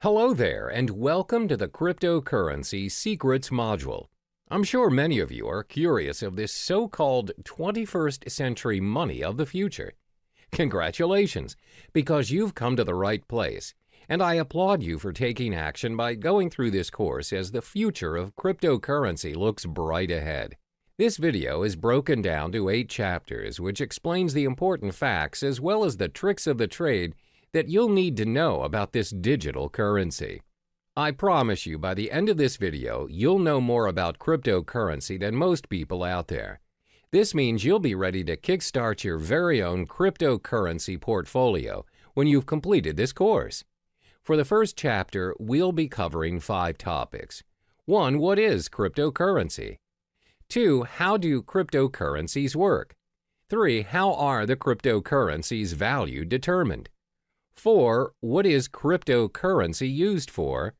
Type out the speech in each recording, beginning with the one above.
Hello there, and welcome to the Cryptocurrency Secrets module. I'm sure many of you are curious of this so-called 21st century money of the future. Congratulations, because you've come to the right place, and I applaud you for taking action by going through this course as the future of cryptocurrency looks bright ahead. This video is broken down to 8 chapters, which explains the important facts as well as the tricks of the trade that you'll need to know about this digital currency. I promise you by the end of this video, you'll know more about cryptocurrency than most people out there. This means you'll be ready to kickstart your very own cryptocurrency portfolio when you've completed this course. For the first chapter, we'll be covering 5 topics. 1. What is cryptocurrency? 2. How do cryptocurrencies work? 3. How are the cryptocurrency's value determined? 4. What is cryptocurrency used for?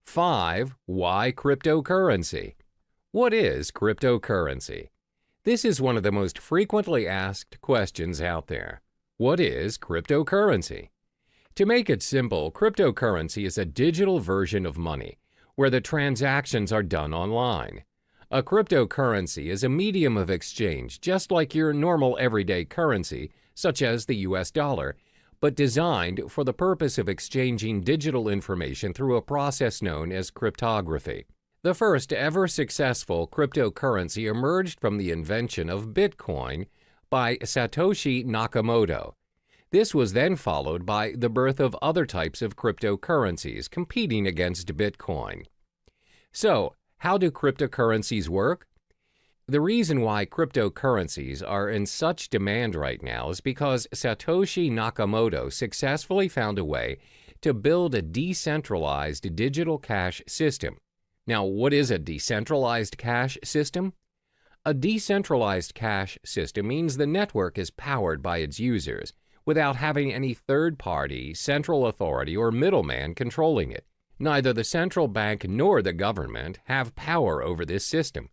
5. Why cryptocurrency? What is cryptocurrency? This is one of the most frequently asked questions out there. What is cryptocurrency? To make it simple, cryptocurrency is a digital version of money where the transactions are done online. A cryptocurrency is a medium of exchange just like your normal everyday currency, such as the US dollar, but designed for the purpose of exchanging digital information through a process known as cryptography. The first ever successful cryptocurrency emerged from the invention of Bitcoin by Satoshi Nakamoto. This was then followed by the birth of other types of cryptocurrencies competing against Bitcoin. So, how do cryptocurrencies work? The reason why cryptocurrencies are in such demand right now is because Satoshi Nakamoto successfully found a way to build a decentralized digital cash system. Now, what is a decentralized cash system? A decentralized cash system means the network is powered by its users without having any third-party, central authority, or middleman controlling it. Neither the central bank nor the government have power over this system.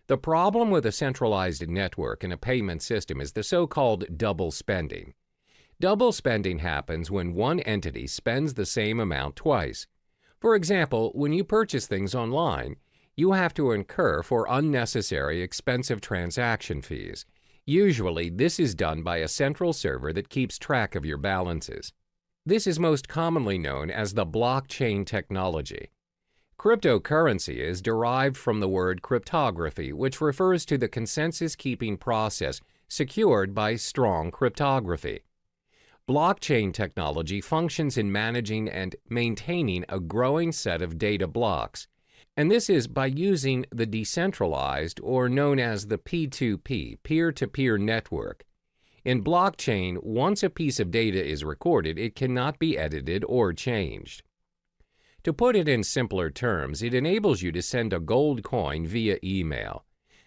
The problem with a centralized network and a payment system is the so-called double spending. Double spending happens when one entity spends the same amount twice. For example, when you purchase things online, you have to incur for unnecessary expensive transaction fees. Usually, this is done by a central server that keeps track of your balances. This is most commonly known as the blockchain technology. Cryptocurrency is derived from the word cryptography, which refers to the consensus-keeping process secured by strong cryptography. Blockchain technology functions in managing and maintaining a growing set of data blocks, and this is by using the decentralized, or known as the P2P, peer-to-peer network. In blockchain, once a piece of data is recorded, it cannot be edited or changed. To put it in simpler terms, it enables you to send a gold coin via email.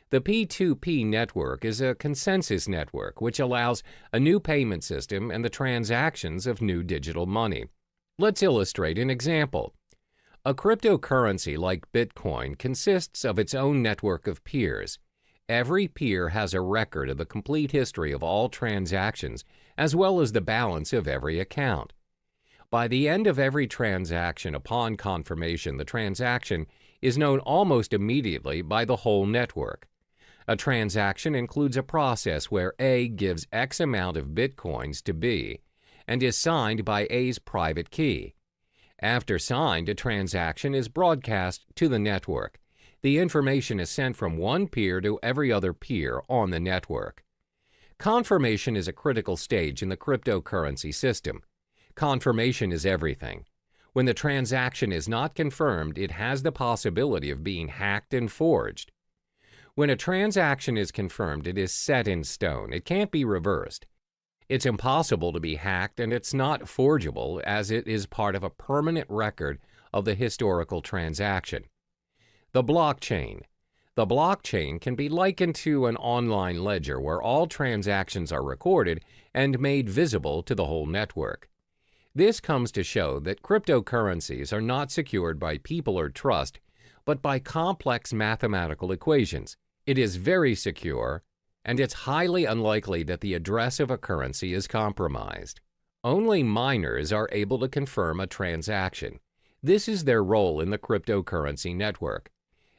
The P2P network is a consensus network which allows a new payment system and the transactions of new digital money. Let's illustrate an example. A cryptocurrency like Bitcoin consists of its own network of peers. Every peer has a record of the complete history of all transactions as well as the balance of every account. By the end of every transaction upon confirmation, the transaction is known almost immediately by the whole network. A transaction includes a process where A gives X amount of Bitcoins to B and is signed by A's private key. After signed, a transaction is broadcast to the network. The information is sent from one peer to every other peer on the network. Confirmation is a critical stage in the cryptocurrency system. Confirmation is everything. When the transaction is not confirmed, it has the possibility of being hacked and forged. When a transaction is confirmed, it is set in stone. It can't be reversed. It's impossible to be hacked, and it's not forgeable as it is part of a permanent record of the historical transaction. The blockchain. The blockchain can be likened to an online ledger where all transactions are recorded and made visible to the whole network. This comes to show that cryptocurrencies are not secured by people or trust, but by complex mathematical equations. It is very secure, and it's highly unlikely that the address of a currency is compromised. Only miners are able to confirm a transaction. This is their role in the cryptocurrency network.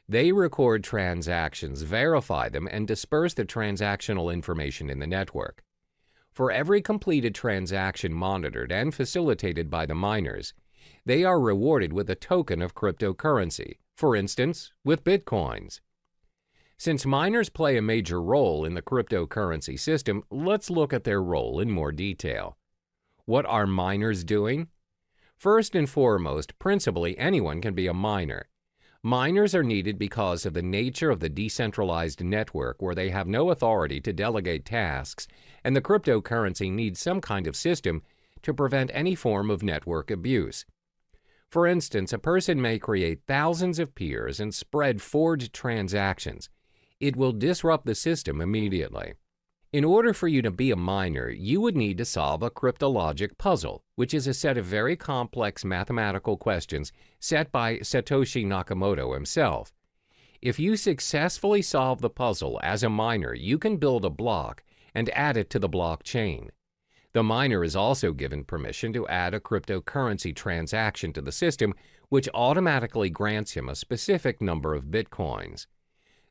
They record transactions, verify them, and disperse the transactional information in the network. For every completed transaction monitored and facilitated by the miners, they are rewarded with a token of cryptocurrency, for instance, with bitcoins. Since miners play a major role in the cryptocurrency system, let's look at their role in more detail. What are miners doing? First and foremost, principally anyone can be a miner. Miners are needed because of the nature of the decentralized network where they have no authority to delegate tasks, and the cryptocurrency needs some kind of system to prevent any form of network abuse. For instance, a person may create thousands of peers and spread forged transactions. It will disrupt the system immediately. In order for you to be a miner, you would need to solve a cryptologic puzzle, which is a set of very complex mathematical questions set by Satoshi Nakamoto himself. If you successfully solve the puzzle as a miner, you can build a block and add it to the blockchain. The miner is also given permission to add a cryptocurrency transaction to the system, which automatically grants him a specific number of bitcoins.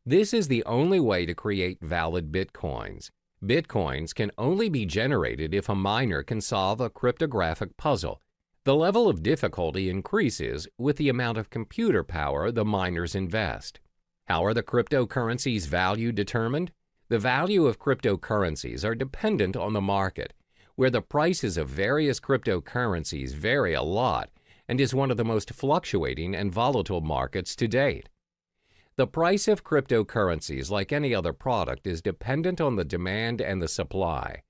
This is the only way to create valid bitcoins. Bitcoins can only be generated if a miner can solve a cryptographic puzzle. The level of difficulty increases with the amount of computer power the miners invest. How are the cryptocurrencies' value determined? The value of cryptocurrencies are dependent on the market, where the prices of various cryptocurrencies vary a lot and is one of the most fluctuating and volatile markets to date. The price of cryptocurrencies, like any other product, is dependent on the demand and the supply.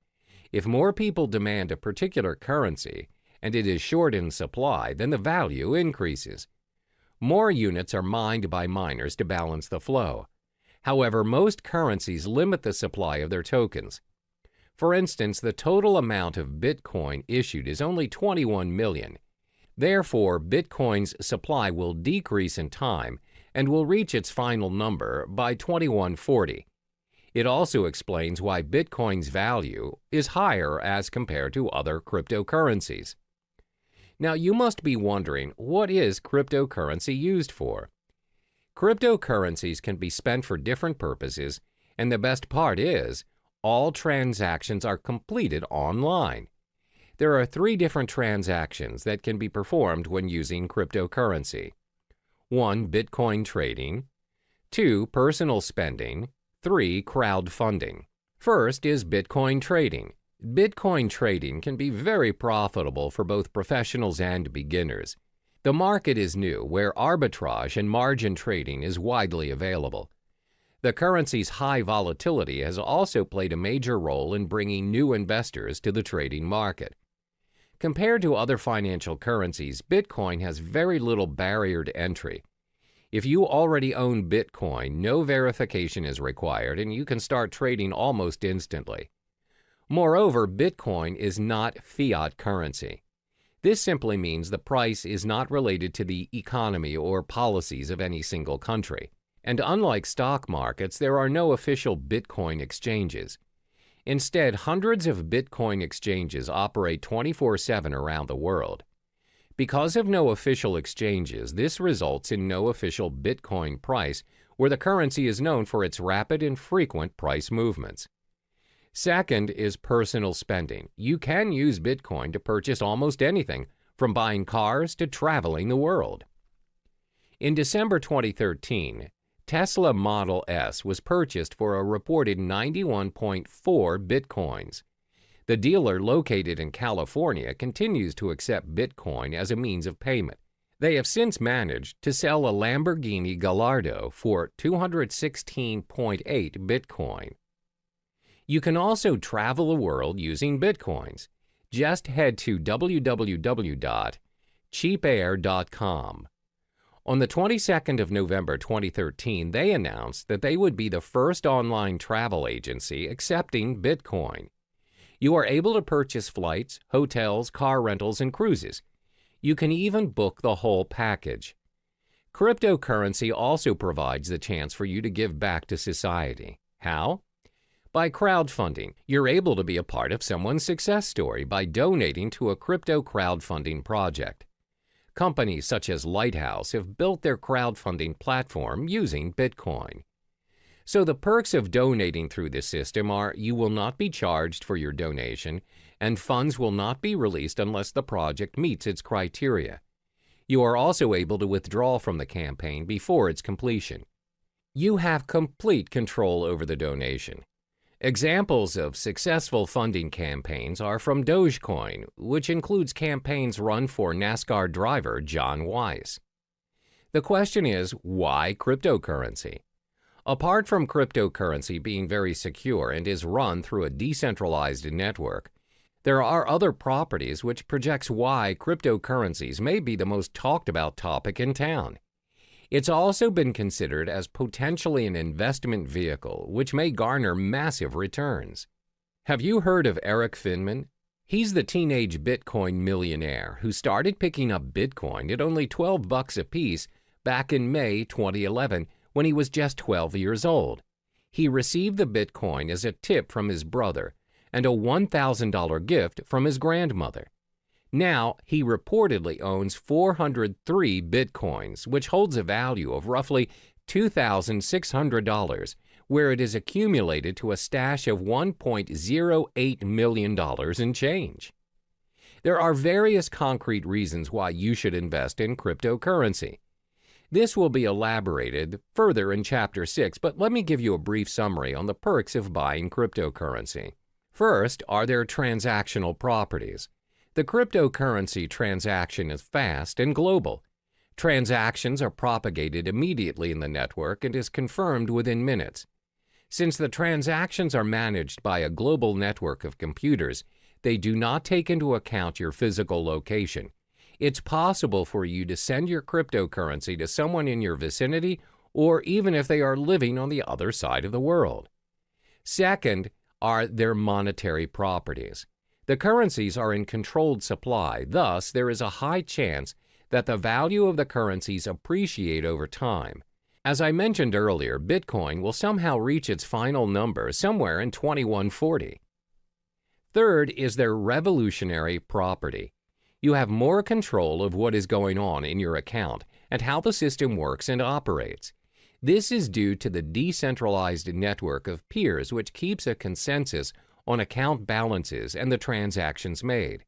If more people demand a particular currency and it is short in supply, then the value increases. More units are mined by miners to balance the flow. However, most currencies limit the supply of their tokens. For instance, the total amount of Bitcoin issued is only 21 million. Therefore, Bitcoin's supply will decrease in time and will reach its final number by 2140. It also explains why Bitcoin's value is higher as compared to other cryptocurrencies. Now, you must be wondering, what is cryptocurrency used for? Cryptocurrencies can be spent for different purposes, and the best part is, all transactions are completed online. There are 3 different transactions that can be performed when using cryptocurrency. 1. Bitcoin trading. 2. Personal spending. 3. Crowdfunding. First is Bitcoin trading. Bitcoin trading can be very profitable for both professionals and beginners. The market is new, where arbitrage and margin trading is widely available. The currency's high volatility has also played a major role in bringing new investors to the trading market. Compared to other financial currencies, Bitcoin has very little barrier to entry. If you already own Bitcoin, no verification is required and you can start trading almost instantly. Moreover, Bitcoin is not fiat currency. This simply means the price is not related to the economy or policies of any single country. And unlike stock markets, there are no official Bitcoin exchanges. Instead, hundreds of Bitcoin exchanges operate 24/7 around the world. Because of no official exchanges, this results in no official Bitcoin price, where the currency is known for its rapid and frequent price movements. Second is personal spending. You can use Bitcoin to purchase almost anything, from buying cars to traveling the world. In December 2013, Tesla Model S was purchased for a reported 91.4 Bitcoins. The dealer, located in California, continues to accept Bitcoin as a means of payment. They have since managed to sell a Lamborghini Gallardo for 216.8 Bitcoin. You can also travel the world using Bitcoins. Just head to www.cheapair.com. On the 22nd of November 2013, they announced that they would be the first online travel agency accepting Bitcoin. You are able to purchase flights, hotels, car rentals, and cruises. You can even book the whole package. Cryptocurrency also provides the chance for you to give back to society. How? By crowdfunding. You're able to be a part of someone's success story by donating to a crypto crowdfunding project. Companies such as Lighthouse have built their crowdfunding platform using Bitcoin. So the perks of donating through this system are you will not be charged for your donation, and funds will not be released unless the project meets its criteria. You are also able to withdraw from the campaign before its completion. You have complete control over the donation. Examples of successful funding campaigns are from Dogecoin, which includes campaigns run for NASCAR driver John Weiss. The question is, why cryptocurrency? Apart from cryptocurrency being very secure and is run through a decentralized network, there are other properties which projects why cryptocurrencies may be the most talked about topic in town. It's also been considered as potentially an investment vehicle which may garner massive returns. Have you heard of Eric Finman? He's the teenage Bitcoin millionaire who started picking up Bitcoin at only $12 a piece back in May 2011 when he was just 12 years old. He received the Bitcoin as a tip from his brother and a $1,000 gift from his grandmother. Now, he reportedly owns 403 Bitcoins, which holds a value of roughly $2,600, where it is accumulated to a stash of $1.08 million in change. There are various concrete reasons why you should invest in cryptocurrency. This will be elaborated further in Chapter 6, but let me give you a brief summary on the perks of buying cryptocurrency. First are their transactional properties. The cryptocurrency transaction is fast and global. Transactions are propagated immediately in the network and is confirmed within minutes. Since the transactions are managed by a global network of computers, they do not take into account your physical location. It's possible for you to send your cryptocurrency to someone in your vicinity or even if they are living on the other side of the world. Second are their monetary properties. The currencies are in controlled supply, thus there is a high chance that the value of the currencies appreciate over time. As I mentioned earlier, Bitcoin will somehow reach its final number somewhere in 2140. Third is their revolutionary property. You have more control of what is going on in your account and how the system works and operates. This is due to the decentralized network of peers which keeps a consensus on account balances and the transactions made.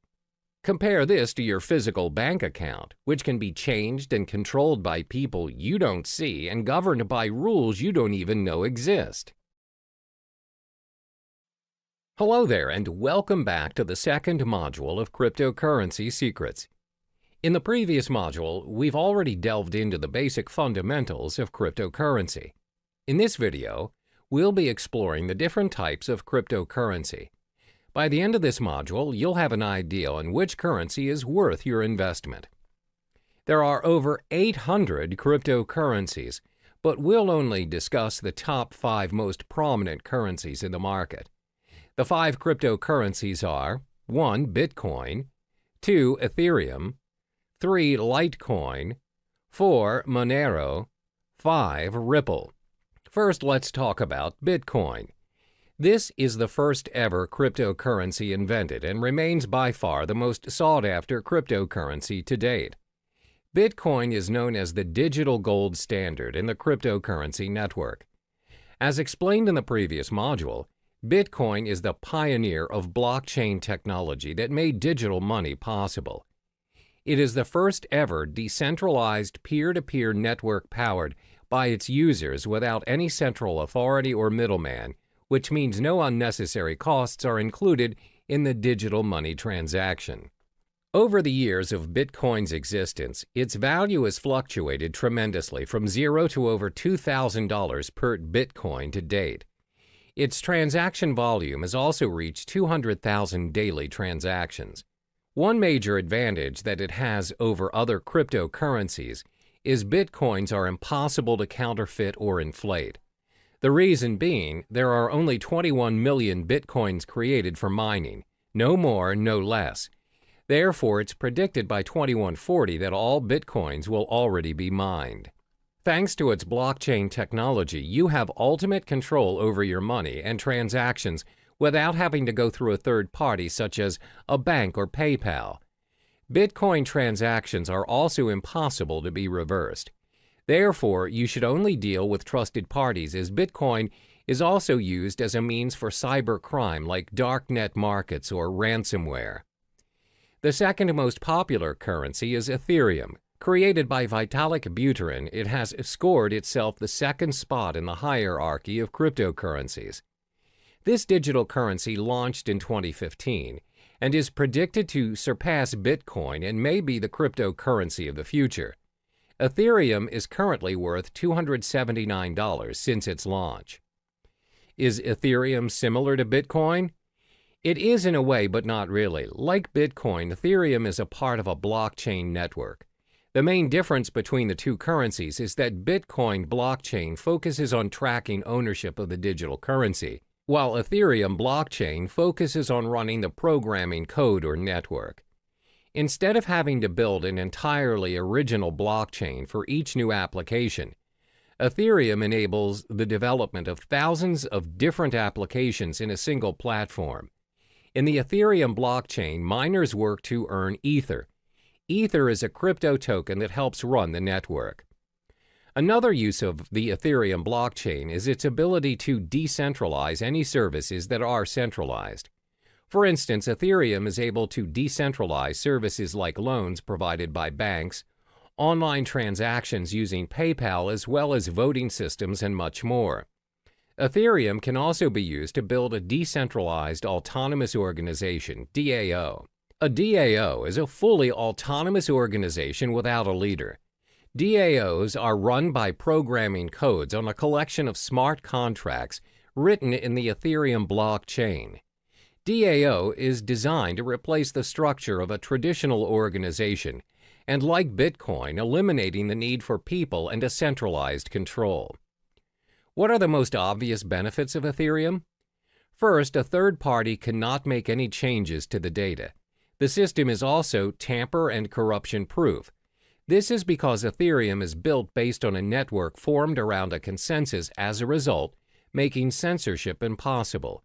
Compare this to your physical bank account, which can be changed and controlled by people you don't see and governed by rules you don't even know exist. Hello there, and welcome back to the second module of Cryptocurrency Secrets. In the previous module, we've already delved into the basic fundamentals of cryptocurrency. In this video, we'll be exploring the different types of cryptocurrency. By the end of this module, you'll have an idea on which currency is worth your investment. There are over 800 cryptocurrencies, but we'll only discuss the top 5 most prominent currencies in the market. The 5 cryptocurrencies are 1. Bitcoin, 2. Ethereum, 3. Litecoin, 4. Monero, 5. Ripple. First, let's talk about Bitcoin. This is the first ever cryptocurrency invented and remains by far the most sought-after cryptocurrency to date. Bitcoin is known as the digital gold standard in the cryptocurrency network. As explained in the previous module, Bitcoin is the pioneer of blockchain technology that made digital money possible. It is the first ever decentralized peer-to-peer network powered by its users without any central authority or middleman, which means no unnecessary costs are included in the digital money transaction. Over the years of Bitcoin's existence, its value has fluctuated tremendously from $0 to over $2,000 per Bitcoin to date. Its transaction volume has also reached 200,000 daily transactions. One major advantage that it has over other cryptocurrencies is Bitcoins are impossible to counterfeit or inflate. The reason being, there are only 21 million Bitcoins created for mining, no more, no less. Therefore, it's predicted by 2140 that all Bitcoins will already be mined. Thanks to its blockchain technology, you have ultimate control over your money and transactions without having to go through a third party such as a bank or PayPal. Bitcoin transactions are also impossible to be reversed. Therefore, you should only deal with trusted parties, as Bitcoin is also used as a means for cybercrime like darknet markets or ransomware. The second most popular currency is Ethereum. Created by Vitalik Buterin, it has scored itself the second spot in the hierarchy of cryptocurrencies. This digital currency launched in 2015 and is predicted to surpass Bitcoin and may be the cryptocurrency of the future. Ethereum is currently worth $279 since its launch. Is Ethereum similar to Bitcoin? It is in a way, but not really. Like Bitcoin, Ethereum is a part of a blockchain network. The main difference between the two currencies is that Bitcoin blockchain focuses on tracking ownership of the digital currency, while Ethereum blockchain focuses on running the programming code or network. Instead of having to build an entirely original blockchain for each new application, Ethereum enables the development of thousands of different applications in a single platform. In the Ethereum blockchain, miners work to earn Ether. Ether is a crypto token that helps run the network. Another use of the Ethereum blockchain is its ability to decentralize any services that are centralized. For instance, Ethereum is able to decentralize services like loans provided by banks, online transactions using PayPal, as well as voting systems and much more. Ethereum can also be used to build a decentralized autonomous organization, DAO. A DAO is a fully autonomous organization without a leader. DAOs are run by programming codes on a collection of smart contracts written in the Ethereum blockchain. DAO is designed to replace the structure of a traditional organization and, like Bitcoin, eliminating the need for people and a centralized control. What are the most obvious benefits of Ethereum? First, a third party cannot make any changes to the data. The system is also tamper and corruption proof. This is because Ethereum is built based on a network formed around a consensus, as a result, making censorship impossible.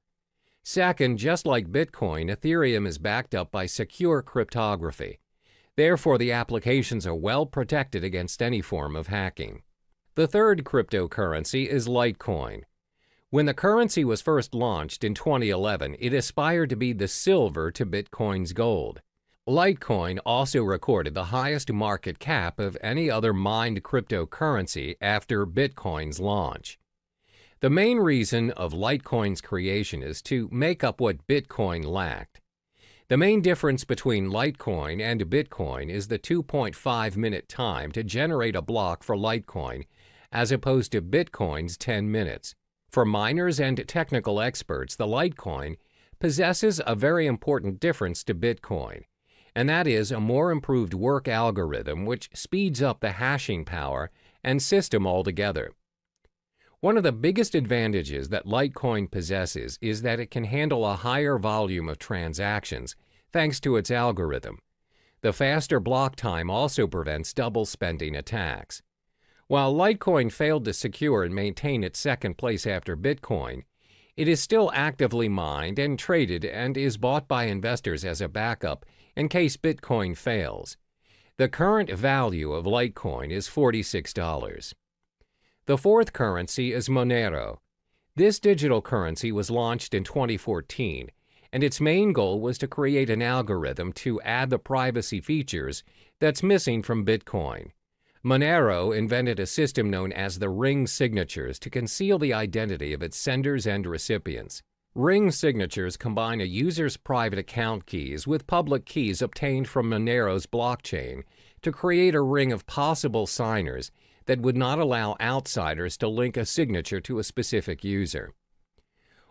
Second, just like Bitcoin, Ethereum is backed up by secure cryptography. Therefore, the applications are well protected against any form of hacking. The third cryptocurrency is Litecoin. When the currency was first launched in 2011, it aspired to be the silver to Bitcoin's gold. Litecoin also recorded the highest market cap of any other mined cryptocurrency after Bitcoin's launch. The main reason of Litecoin's creation is to make up what Bitcoin lacked. The main difference between Litecoin and Bitcoin is the 2.5-minute time to generate a block for Litecoin, as opposed to Bitcoin's 10 minutes. For miners and technical experts, the Litecoin possesses a very important difference to Bitcoin, and that is a more improved work algorithm which speeds up the hashing power and system altogether. One of the biggest advantages that Litecoin possesses is that it can handle a higher volume of transactions thanks to its algorithm. The faster block time also prevents double spending attacks. While Litecoin failed to secure and maintain its second place after Bitcoin, it is still actively mined and traded and is bought by investors as a backup in case Bitcoin fails. The current value of Litecoin is $46. The fourth currency is Monero. This digital currency was launched in 2014, and its main goal was to create an algorithm to add the privacy features that's missing from Bitcoin. Monero invented a system known as the ring signatures to conceal the identity of its senders and recipients. Ring signatures combine a user's private account keys with public keys obtained from Monero's blockchain to create a ring of possible signers that would not allow outsiders to link a signature to a specific user.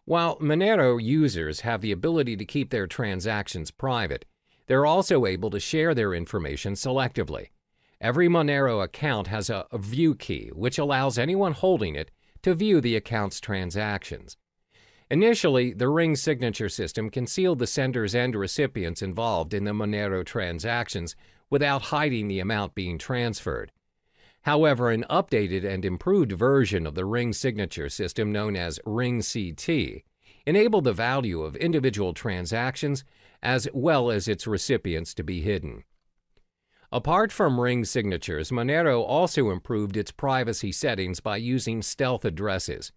While Monero users have the ability to keep their transactions private, they're also able to share their information selectively. Every Monero account has a view key, which allows anyone holding it to view the account's transactions. Initially, the ring signature system concealed the senders and recipients involved in the Monero transactions without hiding the amount being transferred. However, an updated and improved version of the ring signature system, known as Ring CT, enabled the value of individual transactions as well as its recipients to be hidden. Apart from ring signatures, Monero also improved its privacy settings by using stealth addresses,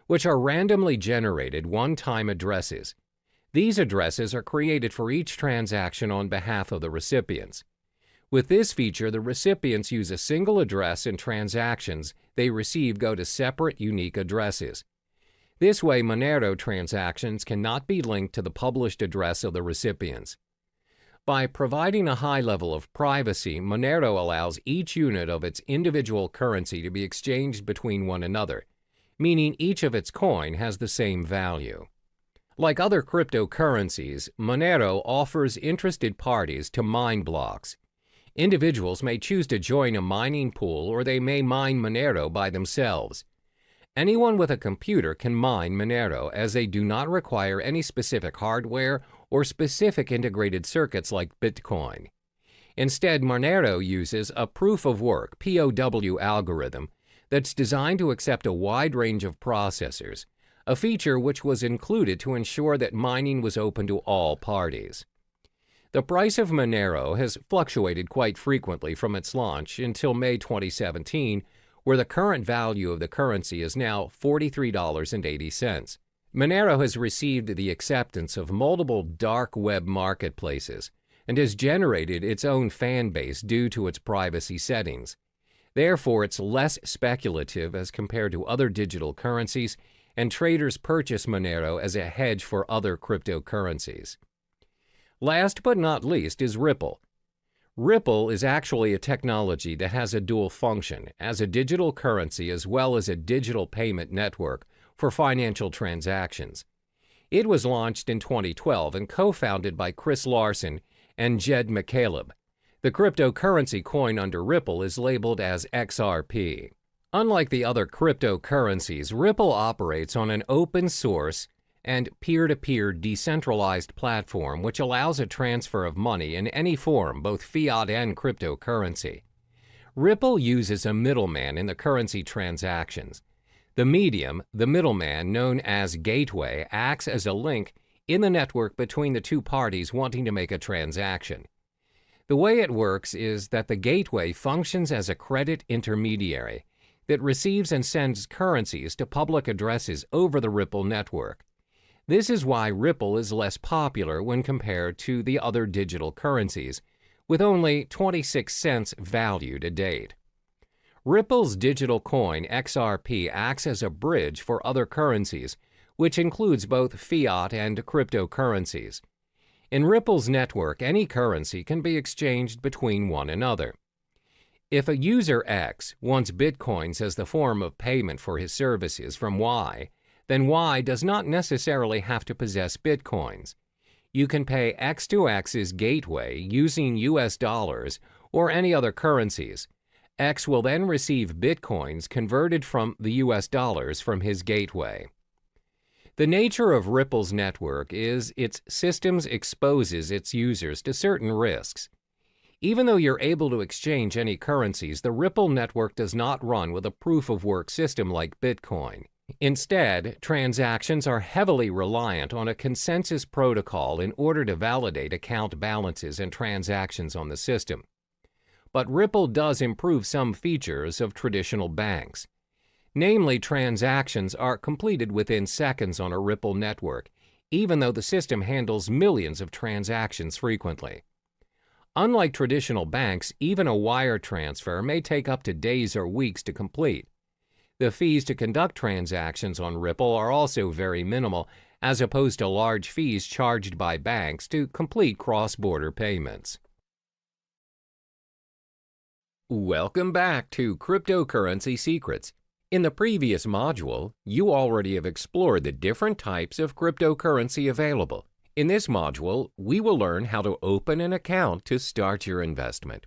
which are randomly generated one-time addresses. These addresses are created for each transaction on behalf of the recipients. With this feature, the recipients use a single address and transactions they receive go to separate, unique addresses. This way, Monero transactions cannot be linked to the published address of the recipients. By providing a high level of privacy, Monero allows each unit of its individual currency to be exchanged between one another, meaning each of its coin has the same value. Like other cryptocurrencies, Monero offers interested parties to mine blocks. Individuals may choose to join a mining pool, or they may mine Monero by themselves. Anyone with a computer can mine Monero, as they do not require any specific hardware or specific integrated circuits like Bitcoin. Instead, Monero uses a proof-of-work (POW) algorithm that's designed to accept a wide range of processors, a feature which was included to ensure that mining was open to all parties. The price of Monero has fluctuated quite frequently from its launch until May 2017, where the current value of the currency is now $43.80. Monero has received the acceptance of multiple dark web marketplaces and has generated its own fan base due to its privacy settings. Therefore, it's less speculative as compared to other digital currencies, and traders purchase Monero as a hedge for other cryptocurrencies. Last but not least is Ripple. Ripple is actually a technology that has a dual function as a digital currency as well as a digital payment network for financial transactions. It was launched in 2012 and co-founded by Chris Larsen and Jed McCaleb. The cryptocurrency coin under Ripple is labeled as XRP. Unlike the other cryptocurrencies, Ripple operates on an open source and peer-to-peer decentralized platform which allows a transfer of money in any form, both fiat and cryptocurrency. Ripple uses a middleman in the currency transactions. The medium, the middleman known as gateway, acts as a link in the network between the two parties wanting to make a transaction. The way it works is that the gateway functions as a credit intermediary that receives and sends currencies to public addresses over the Ripple network. This is why Ripple is less popular when compared to the other digital currencies, with only 26 cents value to date. Ripple's digital coin XRP acts as a bridge for other currencies, which includes both fiat and cryptocurrencies. In Ripple's network, any currency can be exchanged between one another. If a user X wants Bitcoins as the form of payment for his services from Y, then Y does not necessarily have to possess Bitcoins. You can pay X to X's gateway using US dollars or any other currencies. X will then receive Bitcoins converted from the US dollars from his gateway. The nature of Ripple's network is its systems exposes its users to certain risks. Even though you're able to exchange any currencies, the Ripple network does not run with a proof-of-work system like Bitcoin. Instead, transactions are heavily reliant on a consensus protocol in order to validate account balances and transactions on the system. But Ripple does improve some features of traditional banks. Namely, transactions are completed within seconds on a Ripple network, even though the system handles millions of transactions frequently. Unlike traditional banks, even a wire transfer may take up to days or weeks to complete. The fees to conduct transactions on Ripple are also very minimal, as opposed to large fees charged by banks to complete cross-border payments. Welcome back to Cryptocurrency Secrets. In the previous module, you already have explored the different types of cryptocurrency available. In this module, we will learn how to open an account to start your investment.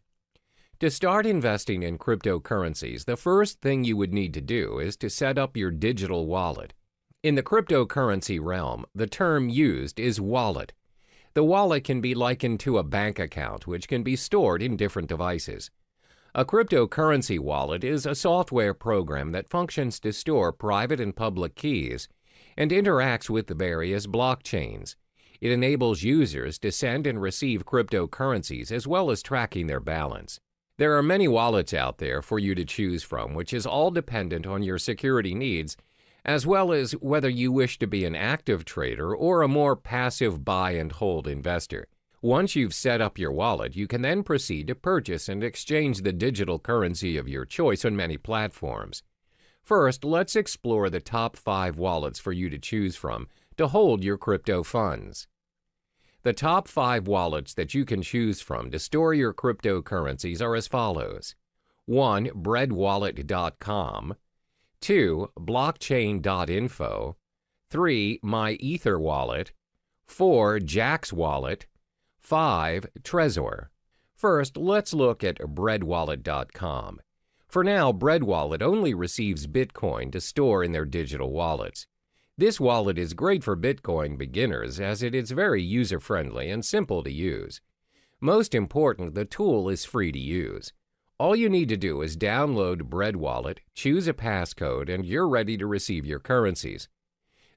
To start investing in cryptocurrencies, the first thing you would need to do is to set up your digital wallet. In the cryptocurrency realm, the term used is wallet. The wallet can be likened to a bank account, which can be stored in different devices. A cryptocurrency wallet is a software program that functions to store private and public keys and interacts with the various blockchains. It enables users to send and receive cryptocurrencies as well as tracking their balance. There are many wallets out there for you to choose from, which is all dependent on your security needs, as well as whether you wish to be an active trader or a more passive buy and hold investor. Once you've set up your wallet, you can then proceed to purchase and exchange the digital currency of your choice on many platforms. First, let's explore the top 5 wallets for you to choose from to hold your crypto funds. The top 5 wallets that you can choose from to store your cryptocurrencies are as follows. 1. breadwallet.com. 2. blockchain.info. 3. MyEtherWallet. 4. Jaxx Wallet. 5. Trezor. First, let's look at breadwallet.com. For now, BreadWallet only receives Bitcoin to store in their digital wallets. This wallet is great for Bitcoin beginners as it is very user-friendly and simple to use. Most important, the tool is free to use. All you need to do is download BreadWallet, choose a passcode, and you're ready to receive your currencies.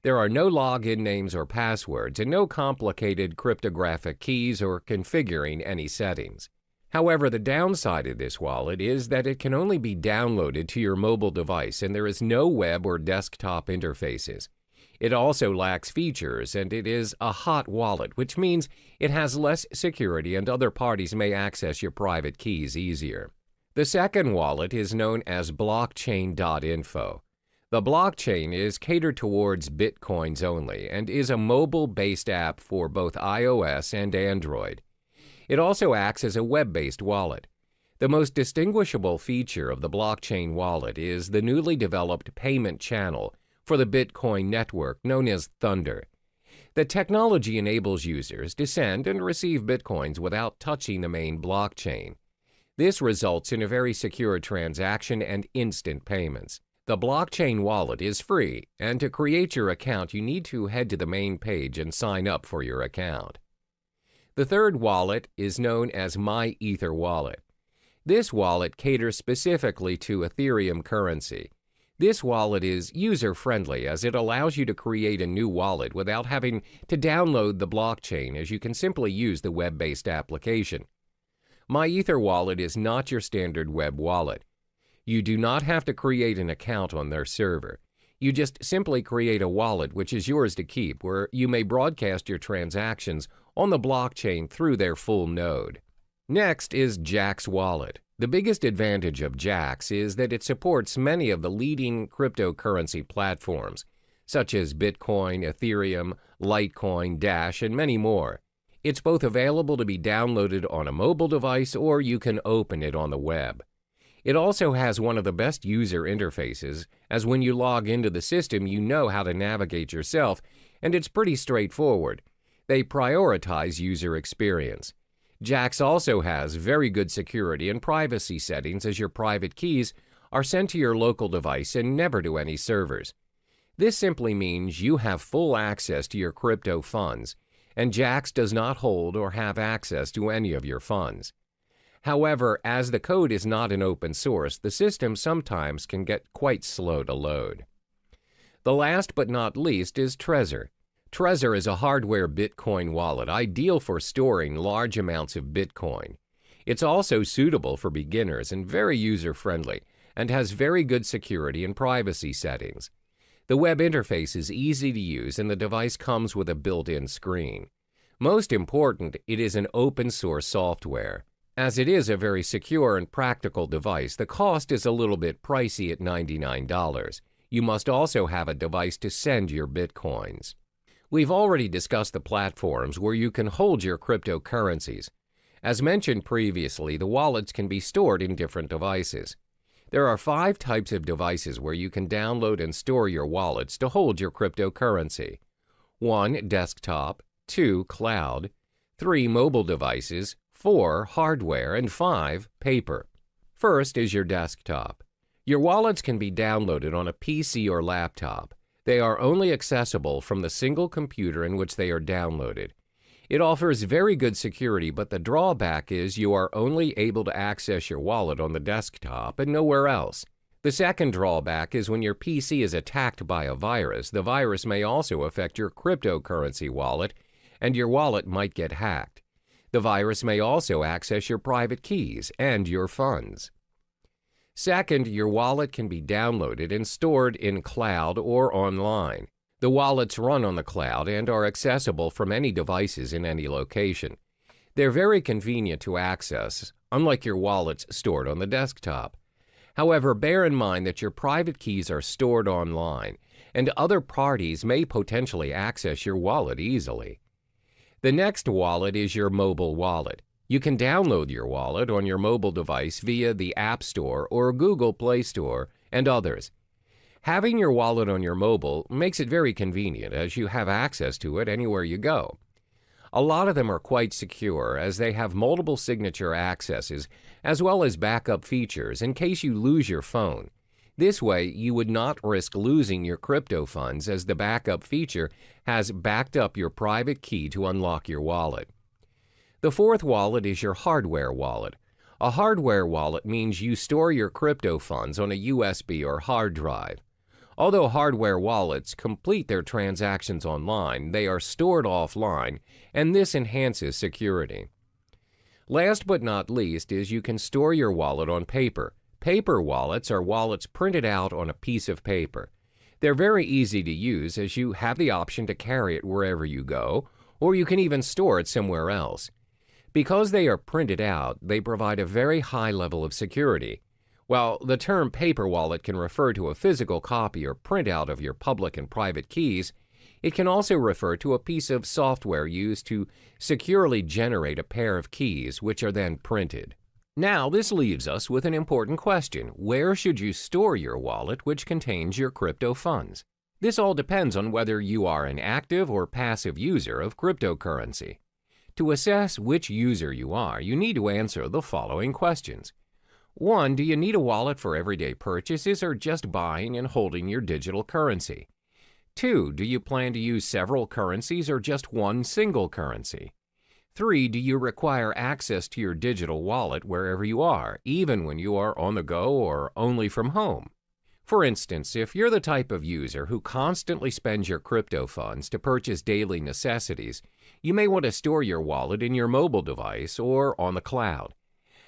There are no login names or passwords and no complicated cryptographic keys or configuring any settings. However, the downside of this wallet is that it can only be downloaded to your mobile device and there is no web or desktop interfaces. It also lacks features and it is a hot wallet, which means it has less security and other parties may access your private keys easier. The second wallet is known as blockchain.info. The blockchain is catered towards Bitcoins only and is a mobile-based app for both iOS and Android. It also acts as a web-based wallet. The most distinguishable feature of the blockchain wallet is the newly developed payment channel for the Bitcoin network known as Thunder. The technology enables users to send and receive Bitcoins without touching the main blockchain. This results in a very secure transaction and instant payments. The blockchain wallet is free, and to create your account, you need to head to the main page and sign up for your account. The third wallet is known as MyEtherWallet. This wallet caters specifically to Ethereum currency. This wallet is user-friendly as it allows you to create a new wallet without having to download the blockchain, as you can simply use the web-based application. MyEtherWallet is not your standard web wallet. You do not have to create an account on their server. You just simply create a wallet which is yours to keep, where you may broadcast your transactions on the blockchain through their full node. Next is Jaxx Wallet. The biggest advantage of Jaxx is that it supports many of the leading cryptocurrency platforms, such as Bitcoin, Ethereum, Litecoin, Dash, and many more. It's both available to be downloaded on a mobile device or you can open it on the web. It also has one of the best user interfaces, as when you log into the system you know how to navigate yourself, and it's pretty straightforward. They prioritize user experience. Jaxx also has very good security and privacy settings, as your private keys are sent to your local device and never to any servers. This simply means you have full access to your crypto funds, and Jaxx does not hold or have access to any of your funds. However, as the code is not an open source, the system sometimes can get quite slow to load. The last but not least is Trezor. Trezor is a hardware Bitcoin wallet ideal for storing large amounts of Bitcoin. It's also suitable for beginners and very user-friendly, and has very good security and privacy settings. The web interface is easy to use and the device comes with a built-in screen. Most important, it is an open-source software. As it is a very secure and practical device, the cost is a little bit pricey at $99. You must also have a device to send your Bitcoins. We've already discussed the platforms where you can hold your cryptocurrencies. As mentioned previously, the wallets can be stored in different devices. There are 5 types of devices where you can download and store your wallets to hold your cryptocurrency. 1. Desktop. 2. Cloud. 3. Mobile devices. 4. Hardware. And 5. Paper. First is your desktop. Your wallets can be downloaded on a PC or laptop. They are only accessible from the single computer in which they are downloaded. It offers very good security, but the drawback is you are only able to access your wallet on the desktop and nowhere else. The second drawback is when your PC is attacked by a virus, the virus may also affect your cryptocurrency wallet, and your wallet might get hacked. The virus may also access your private keys and your funds. Second, your wallet can be downloaded and stored in cloud or online. The wallets run on the cloud and are accessible from any devices in any location. They're very convenient to access, unlike your wallets stored on the desktop. However, bear in mind that your private keys are stored online, and other parties may potentially access your wallet easily. The next wallet is your mobile wallet. You can download your wallet on your mobile device via the App Store or Google Play Store and others. Having your wallet on your mobile makes it very convenient as you have access to it anywhere you go. A lot of them are quite secure as they have multiple signature accesses as well as backup features in case you lose your phone. This way, you would not risk losing your crypto funds as the backup feature has backed up your private key to unlock your wallet. The fourth wallet is your hardware wallet. A hardware wallet means you store your crypto funds on a USB or hard drive. Although hardware wallets complete their transactions online, they are stored offline, and this enhances security. Last but not least is you can store your wallet on paper. Paper wallets are wallets printed out on a piece of paper. They're very easy to use as you have the option to carry it wherever you go, or you can even store it somewhere else. Because they are printed out, they provide a very high level of security. While the term paper wallet can refer to a physical copy or printout of your public and private keys, it can also refer to a piece of software used to securely generate a pair of keys which are then printed. Now, this leaves us with an important question. Where should you store your wallet which contains your crypto funds? This all depends on whether you are an active or passive user of cryptocurrency. To assess which user you are, you need to answer the following questions. 1. Do you need a wallet for everyday purchases or just buying and holding your digital currency? 2. Do you plan to use several currencies or just one single currency? 3. Do you require access to your digital wallet wherever you are, even when you are on the go or only from home? For instance, if you're the type of user who constantly spends your crypto funds to purchase daily necessities, you may want to store your wallet in your mobile device or on the cloud.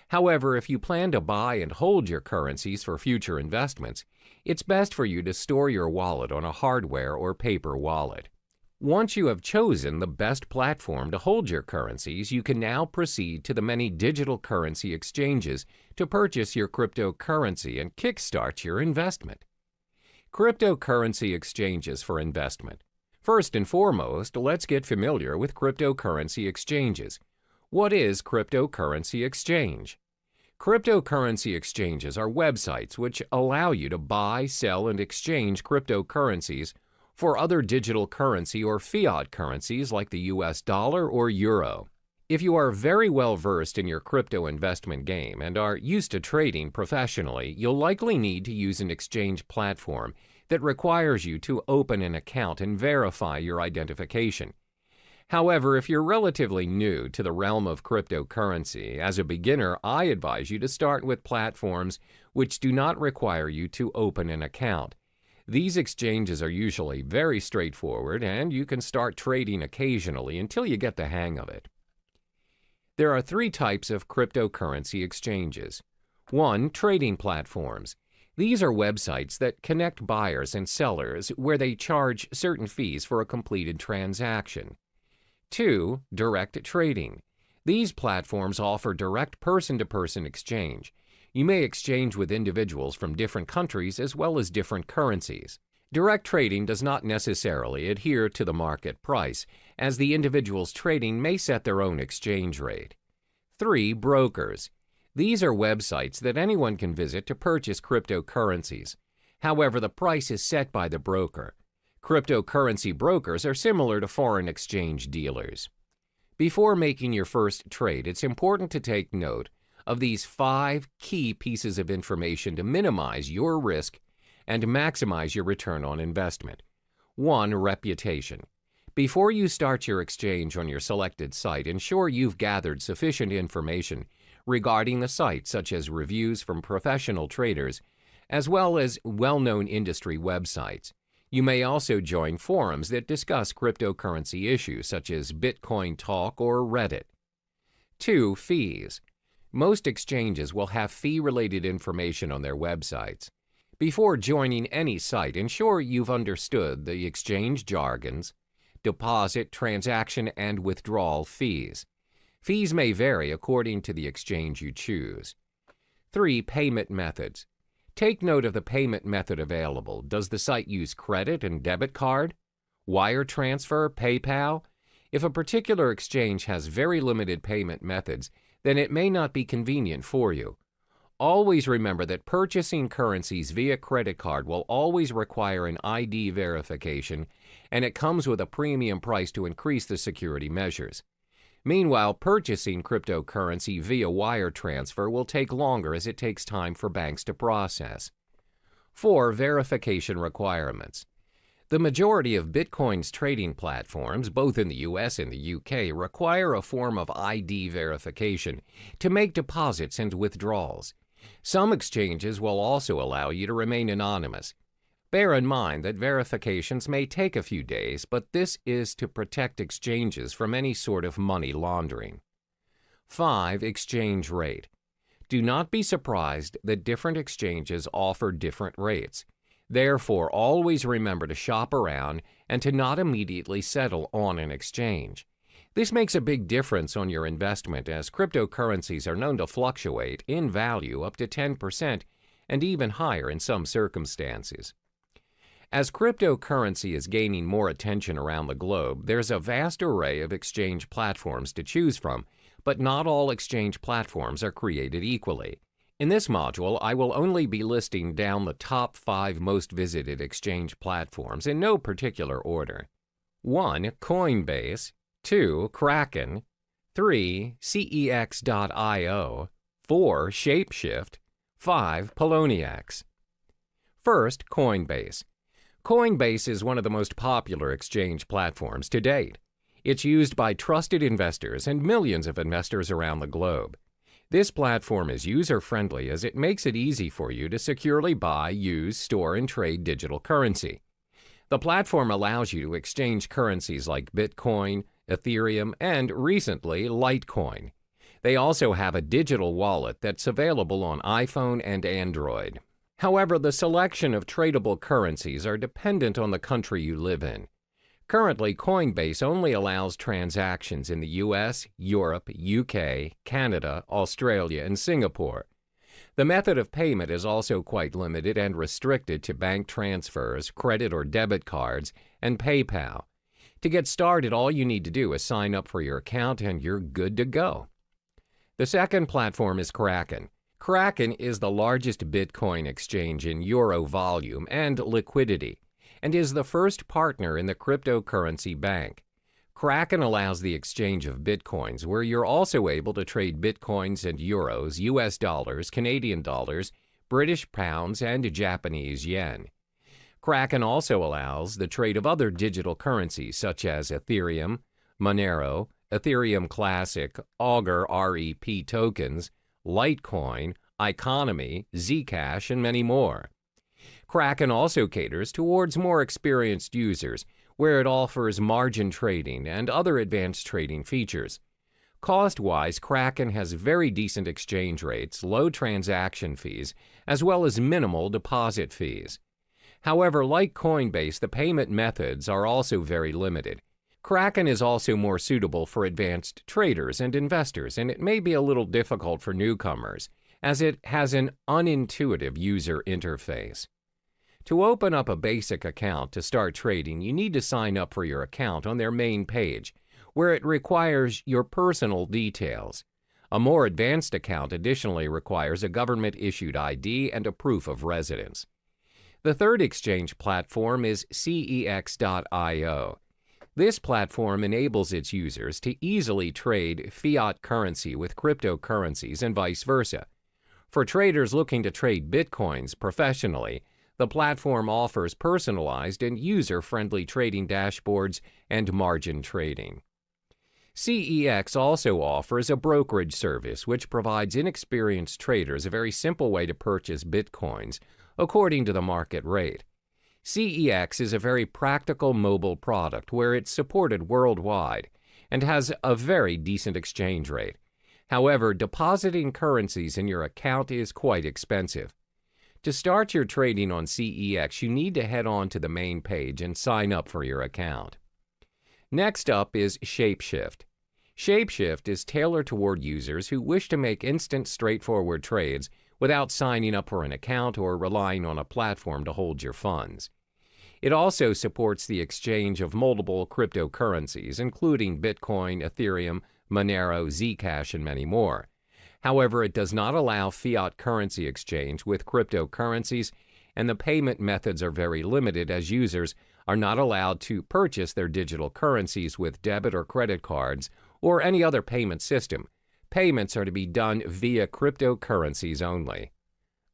However, if you plan to buy and hold your currencies for future investments, it's best for you to store your wallet on a hardware or paper wallet. Once you have chosen the best platform to hold your currencies, you can now proceed to the many digital currency exchanges to purchase your cryptocurrency and kickstart your investment. Cryptocurrency exchanges for investment. First and foremost, let's get familiar with cryptocurrency exchanges. What is cryptocurrency exchange? Cryptocurrency exchanges are websites which allow you to buy, sell, and exchange cryptocurrencies for other digital currency or fiat currencies like the US dollar or euro. If you are very well versed in your crypto investment game and are used to trading professionally, you'll likely need to use an exchange platform that requires you to open an account and verify your identification. However, if you're relatively new to the realm of cryptocurrency, as a beginner, I advise you to start with platforms which do not require you to open an account. These exchanges are usually very straightforward, and you can start trading occasionally until you get the hang of it. There are 3 types of cryptocurrency exchanges. 1. Trading platforms. These are websites that connect buyers and sellers where they charge certain fees for a completed transaction. 2. Direct trading. These platforms offer direct person-to-person exchange. You may exchange with individuals from different countries as well as different currencies. Direct trading does not necessarily adhere to the market price, as the individuals trading may set their own exchange rate. 3. Brokers. These are websites that anyone can visit to purchase cryptocurrencies. However, the price is set by the broker. Cryptocurrency brokers are similar to foreign exchange dealers. Before making your first trade, it's important to take note of these 5 key pieces of information to minimize your risk and maximize your return on investment. 1. Reputation. Before you start your exchange on your selected site, ensure you've gathered sufficient information regarding the site, such as reviews from professional traders, as well as well-known industry websites. You may also join forums that discuss cryptocurrency issues such as Bitcoin Talk or Reddit. 2. Fees. Most exchanges will have fee-related information on their websites. Before joining any site, ensure you've understood the exchange jargons, deposit, transaction, and withdrawal fees. Fees may vary according to the exchange you choose. 3. Payment methods. Take note of the payment method available. Does the site use credit and debit card, wire transfer, PayPal? If a particular exchange has very limited payment methods, then it may not be convenient for you. Always remember that purchasing currencies via credit card will always require an ID verification, and it comes with a premium price to increase the security measures. Meanwhile, purchasing cryptocurrency via wire transfer will take longer as it takes time for banks to process. 4. Verification requirements. The majority of Bitcoin's trading platforms, both in the US and the UK, require a form of ID verification to make deposits and withdrawals. Some exchanges will also allow you to remain anonymous. Bear in mind that verifications may take a few days, but this is to protect exchanges from any sort of money laundering. 5. Exchange rate. Do not be surprised that different exchanges offer different rates. Therefore, always remember to shop around and to not immediately settle on an exchange. This makes a big difference on your investment, as cryptocurrencies are known to fluctuate in value up to 10% and even higher in some circumstances. As cryptocurrency is gaining more attention around the globe, there's a vast array of exchange platforms to choose from, but not all exchange platforms are created equally. In this module, I will only be listing down the top 5 most visited exchange platforms in no particular order. 1. Coinbase. 2. Kraken. 3. CEX.io. 4. Shapeshift. 5. Poloniex. First, Coinbase. Coinbase is one of the most popular exchange platforms to date. It's used by trusted investors and millions of investors around the globe. This platform is user-friendly as it makes it easy for you to securely buy, use, store, and trade digital currency. The platform allows you to exchange currencies like Bitcoin, Ethereum, and recently, Litecoin. They also have a digital wallet that's available on iPhone and Android. However, the selection of tradable currencies are dependent on the country you live in. Currently, Coinbase only allows transactions in the US, Europe, UK, Canada, Australia, and Singapore. The method of payment is also quite limited and restricted to bank transfers, credit or debit cards, and PayPal. To get started, all you need to do is sign up for your account and you're good to go. The second platform is Kraken. Kraken is the largest Bitcoin exchange in euro volume and liquidity, and is the first partner in the cryptocurrency bank. Kraken allows the exchange of Bitcoins, where you're also able to trade Bitcoins and euros, US dollars, Canadian dollars, British pounds, and Japanese yen. Kraken also allows the trade of other digital currencies such as Ethereum, Monero, Ethereum Classic, Augur REP tokens, Litecoin, Economy, Zcash, and many more. Kraken also caters towards more experienced users, where it offers margin trading and other advanced trading features. Cost-wise, Kraken has very decent exchange rates, low transaction fees, as well as minimal deposit fees. However, like Coinbase, the payment methods are also very limited. Kraken is also more suitable for advanced traders and investors, and it may be a little difficult for newcomers, as it has an unintuitive user interface. To open up a basic account to start trading, you need to sign up for your account on their main page, where it requires your personal details. A more advanced account additionally requires a government-issued ID and a proof of residence. The third exchange platform is CEX.io. This platform enables its users to easily trade fiat currency with cryptocurrencies and vice versa. For traders looking to trade Bitcoins professionally, the platform offers personalized and user-friendly trading dashboards and margin trading. CEX also offers a brokerage service which provides inexperienced traders a very simple way to purchase Bitcoins according to the market rate. CEX is a very practical mobile product where it's supported worldwide and has a very decent exchange rate. However, depositing currencies in your account is quite expensive. To start your trading on CEX, you need to head on to the main page and sign up for your account. Next up is Shapeshift. Shapeshift is tailored toward users who wish to make instant, straightforward trades without signing up for an account or relying on a platform to hold your funds. It also supports the exchange of multiple cryptocurrencies, including Bitcoin, Ethereum, Monero, Zcash, and many more. However, it does not allow fiat currency exchange with cryptocurrencies, and the payment methods are very limited as users are not allowed to purchase their digital currencies with debit or credit cards or any other payment system. Payments are to be done via cryptocurrencies only.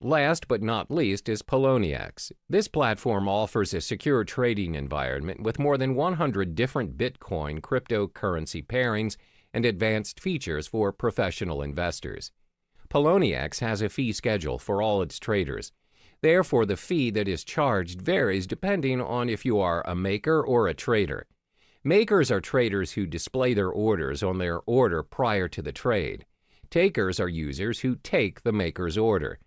Last but not least is Poloniex. This platform offers a secure trading environment with more than 100 different Bitcoin cryptocurrency pairings and advanced features for professional investors. Poloniex has a fee schedule for all its traders. Therefore, the fee that is charged varies depending on if you are a maker or a trader. Makers are traders who display their orders on their order prior to the trade. Takers are users who take the maker's order.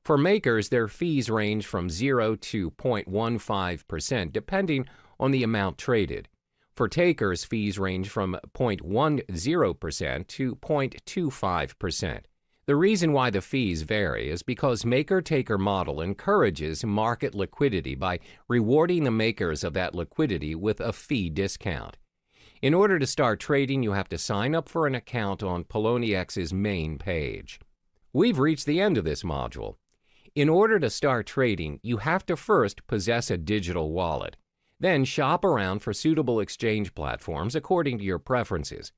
For makers, their fees range from 0 to 0.15% depending on the amount traded. For takers, fees range from 0.10% to 0.25%. The reason why the fees vary is because maker-taker model encourages market liquidity by rewarding the makers of that liquidity with a fee discount. In order to start trading, you have to sign up for an account on PolonieX's main page. We've reached the end of this module. In order to start trading, you have to first possess a digital wallet. Then shop around for suitable exchange platforms according to your preferences.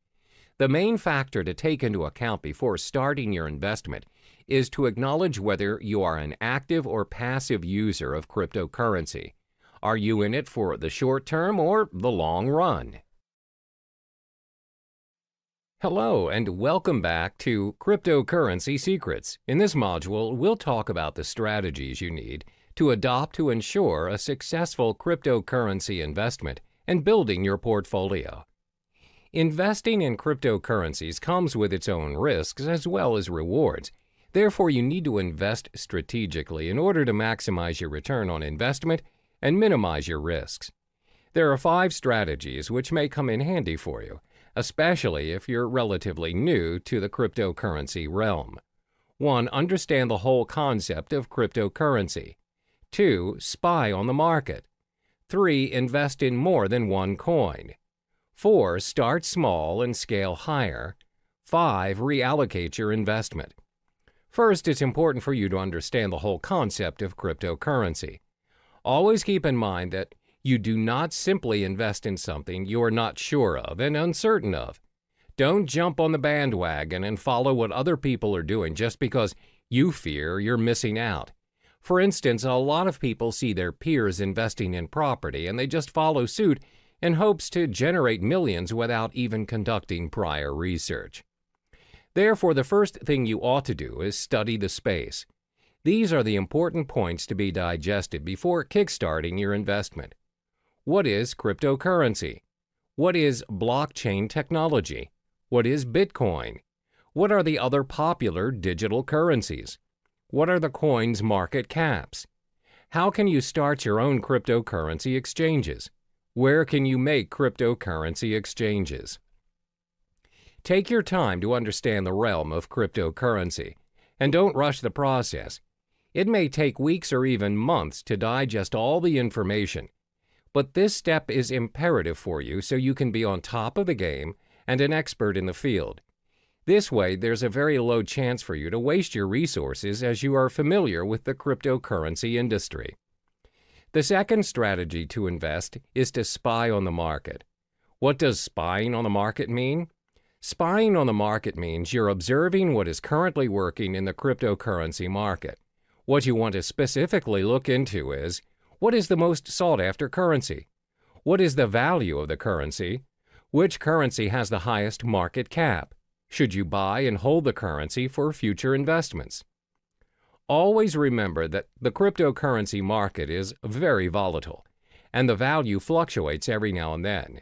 The main factor to take into account before starting your investment is to acknowledge whether you are an active or passive user of cryptocurrency. Are you in it for the short term or the long run? Hello and welcome back to Cryptocurrency Secrets. In this module, we'll talk about the strategies you need to adopt to ensure a successful cryptocurrency investment and building your portfolio. Investing in cryptocurrencies comes with its own risks as well as rewards. Therefore, you need to invest strategically in order to maximize your return on investment and minimize your risks. There are 5 strategies which may come in handy for you, especially if you're relatively new to the cryptocurrency realm. 1. Understand the whole concept of cryptocurrency. 2. Spy on the market. 3. Invest in more than one coin. 4. Start small and scale higher. 5. Reallocate your investment. First, it's important for you to understand the whole concept of cryptocurrency. Always keep in mind that you do not simply invest in something you are not sure of and uncertain of. Don't jump on the bandwagon and follow what other people are doing just because you fear you're missing out. For instance, a lot of people see their peers investing in property and they just follow suit in hopes to generate millions without even conducting prior research. Therefore, the first thing you ought to do is study the space. These are the important points to be digested before kickstarting your investment. What is cryptocurrency? What is blockchain technology? What is Bitcoin? What are the other popular digital currencies? What are the coins' market caps? How can you start your own cryptocurrency exchanges? Where can you make cryptocurrency exchanges? Take your time to understand the realm of cryptocurrency, and don't rush the process. It may take weeks or even months to digest all the information, but this step is imperative for you so you can be on top of the game and an expert in the field. This way, there's a very low chance for you to waste your resources as you are familiar with the cryptocurrency industry. The second strategy to invest is to spy on the market. What does spying on the market mean? Spying on the market means you're observing what is currently working in the cryptocurrency market. What you want to specifically look into is, what is the most sought-after currency? What is the value of the currency? Which currency has the highest market cap? Should you buy and hold the currency for future investments? Always remember that the cryptocurrency market is very volatile, and the value fluctuates every now and then.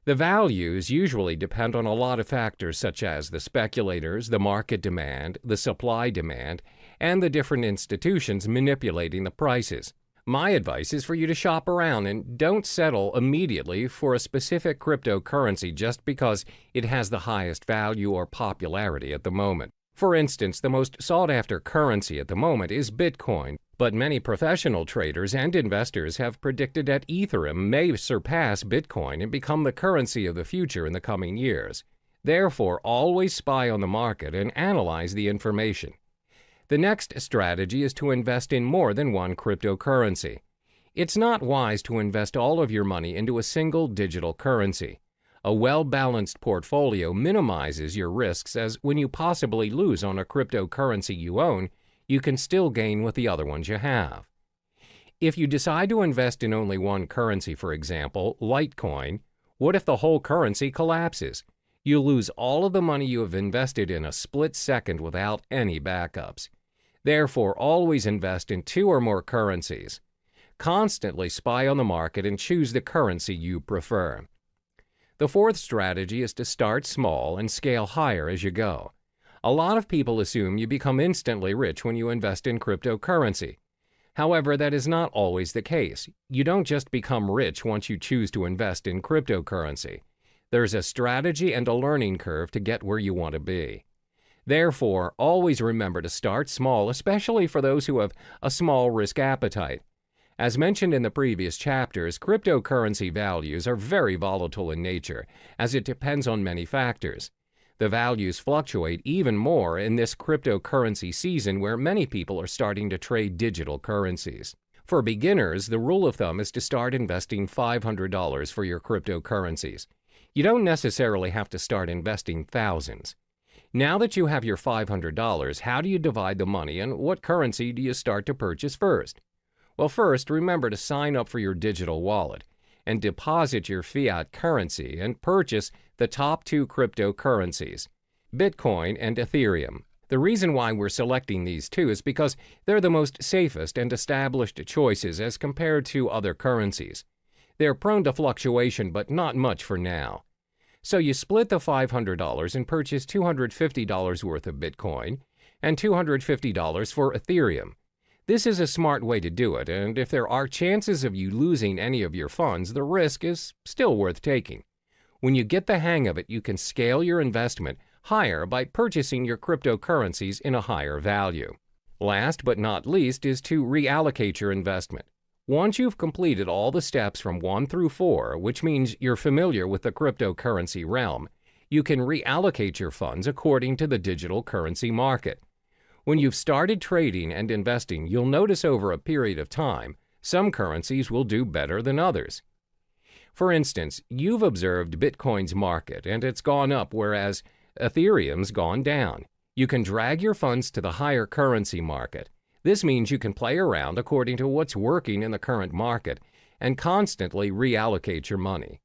The values usually depend on a lot of factors such as the speculators, the market demand, the supply demand, and the different institutions manipulating the prices. My advice is for you to shop around and don't settle immediately for a specific cryptocurrency just because it has the highest value or popularity at the moment. For instance, the most sought-after currency at the moment is Bitcoin, but many professional traders and investors have predicted that Ethereum may surpass Bitcoin and become the currency of the future in the coming years. Therefore, always spy on the market and analyze the information. The next strategy is to invest in more than one cryptocurrency. It's not wise to invest all of your money into a single digital currency. A well-balanced portfolio minimizes your risks, as when you possibly lose on a cryptocurrency you own, you can still gain with the other ones you have. If you decide to invest in only one currency, for example, Litecoin, what if the whole currency collapses? You'll lose all of the money you have invested in a split second without any backups. Therefore, always invest in two or more currencies. Constantly spy on the market and choose the currency you prefer. The fourth strategy is to start small and scale higher as you go. A lot of people assume you become instantly rich when you invest in cryptocurrency. However, that is not always the case. You don't just become rich once you choose to invest in cryptocurrency. There's a strategy and a learning curve to get where you want to be. Therefore, always remember to start small, especially for those who have a small risk appetite. As mentioned in the previous chapters, cryptocurrency values are very volatile in nature, as it depends on many factors. The values fluctuate even more in this cryptocurrency season where many people are starting to trade digital currencies. For beginners, the rule of thumb is to start investing $500 for your cryptocurrencies. You don't necessarily have to start investing thousands. Now that you have your $500, how do you divide the money and what currency do you start to purchase first? Well, first, remember to sign up for your digital wallet and deposit your fiat currency and purchase the top two cryptocurrencies, Bitcoin and Ethereum. The reason why we're selecting these two is because they're the most safest and established choices as compared to other currencies. They're prone to fluctuation, but not much for now. So you split the $500 and purchase $250 worth of Bitcoin and $250 for Ethereum. This is a smart way to do it, and if there are chances of you losing any of your funds, the risk is still worth taking. When you get the hang of it, you can scale your investment higher by purchasing your cryptocurrencies in a higher value. Last but not least is to reallocate your investment. Once you've completed all the steps from 1 through 4, which means you're familiar with the cryptocurrency realm, you can reallocate your funds according to the digital currency market. When you've started trading and investing, you'll notice over a period of time, some currencies will do better than others. For instance, you've observed Bitcoin's market and it's gone up, whereas Ethereum's gone down. You can drag your funds to the higher currency market. This means you can play around according to what's working in the current market and constantly reallocate your money.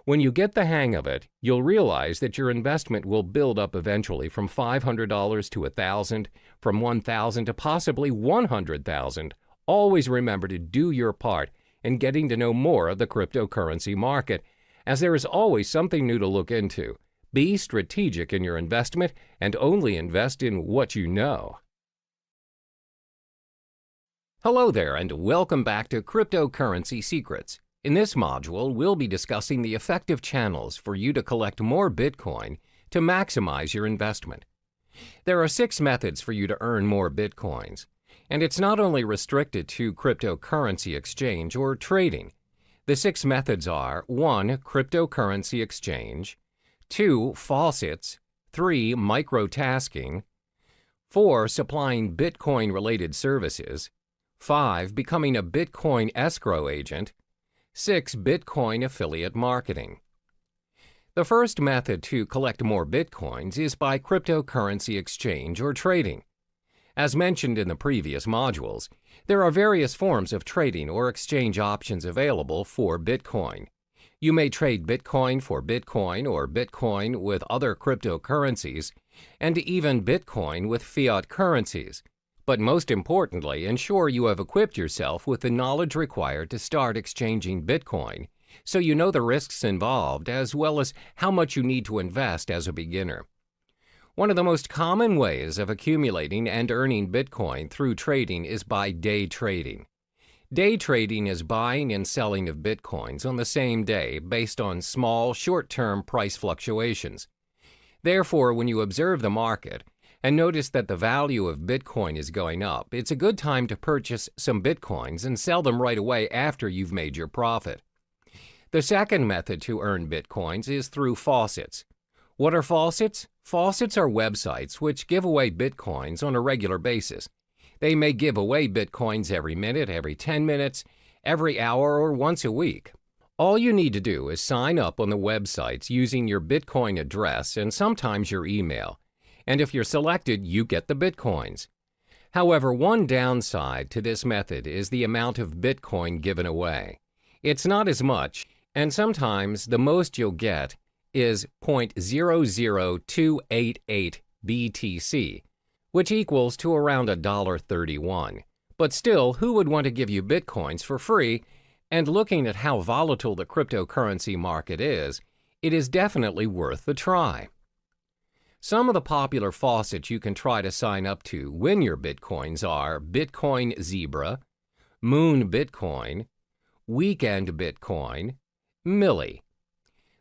When you get the hang of it, you'll realize that your investment will build up eventually from $500 to $1,000, from $1,000 to possibly $100,000. Always remember to do your part in getting to know more of the cryptocurrency market, as there is always something new to look into. Be strategic in your investment and only invest in what you know. Hello there, and welcome back to Cryptocurrency Secrets. In this module, we'll be discussing the effective channels for you to collect more Bitcoin to maximize your investment. There are 6 methods for you to earn more Bitcoins, and it's not only restricted to cryptocurrency exchange or trading. The 6 methods are 1. Cryptocurrency exchange, 2. Faucets, 3. Microtasking, 4. Supplying Bitcoin-related services, 5. Becoming a Bitcoin escrow agent, 6. Bitcoin affiliate marketing. The first method to collect more Bitcoins is by cryptocurrency exchange or trading. As mentioned in the previous modules, there are various forms of trading or exchange options available for Bitcoin. You may trade Bitcoin for Bitcoin or Bitcoin with other cryptocurrencies, and even Bitcoin with fiat currencies. But most importantly, ensure you have equipped yourself with the knowledge required to start exchanging Bitcoin, so you know the risks involved as well as how much you need to invest as a beginner. One of the most common ways of accumulating and earning Bitcoin through trading is by day trading. Day trading is buying and selling of Bitcoins on the same day based on small, short-term price fluctuations. Therefore, when you observe the market and notice that the value of Bitcoin is going up, it's a good time to purchase some Bitcoins and sell them right away after you've made your profit. The second method to earn Bitcoins is through faucets. What are faucets? Faucets are websites which give away Bitcoins on a regular basis. They may give away Bitcoins every minute, every 10 minutes, every hour, or once a week. All you need to do is sign up on the websites using your Bitcoin address and sometimes your email. And if you're selected, you get the Bitcoins. However, one downside to this method is the amount of Bitcoin given away. It's not as much, and sometimes the most you'll get is 0.00288 BTC, which equals to around $1.31. But still, who would want to give you Bitcoins for free? And looking at how volatile the cryptocurrency market is, it is definitely worth the try. Some of the popular faucets you can try to sign up to win your Bitcoins are Bitcoin Zebra, Moon Bitcoin, Weekend Bitcoin, Milli.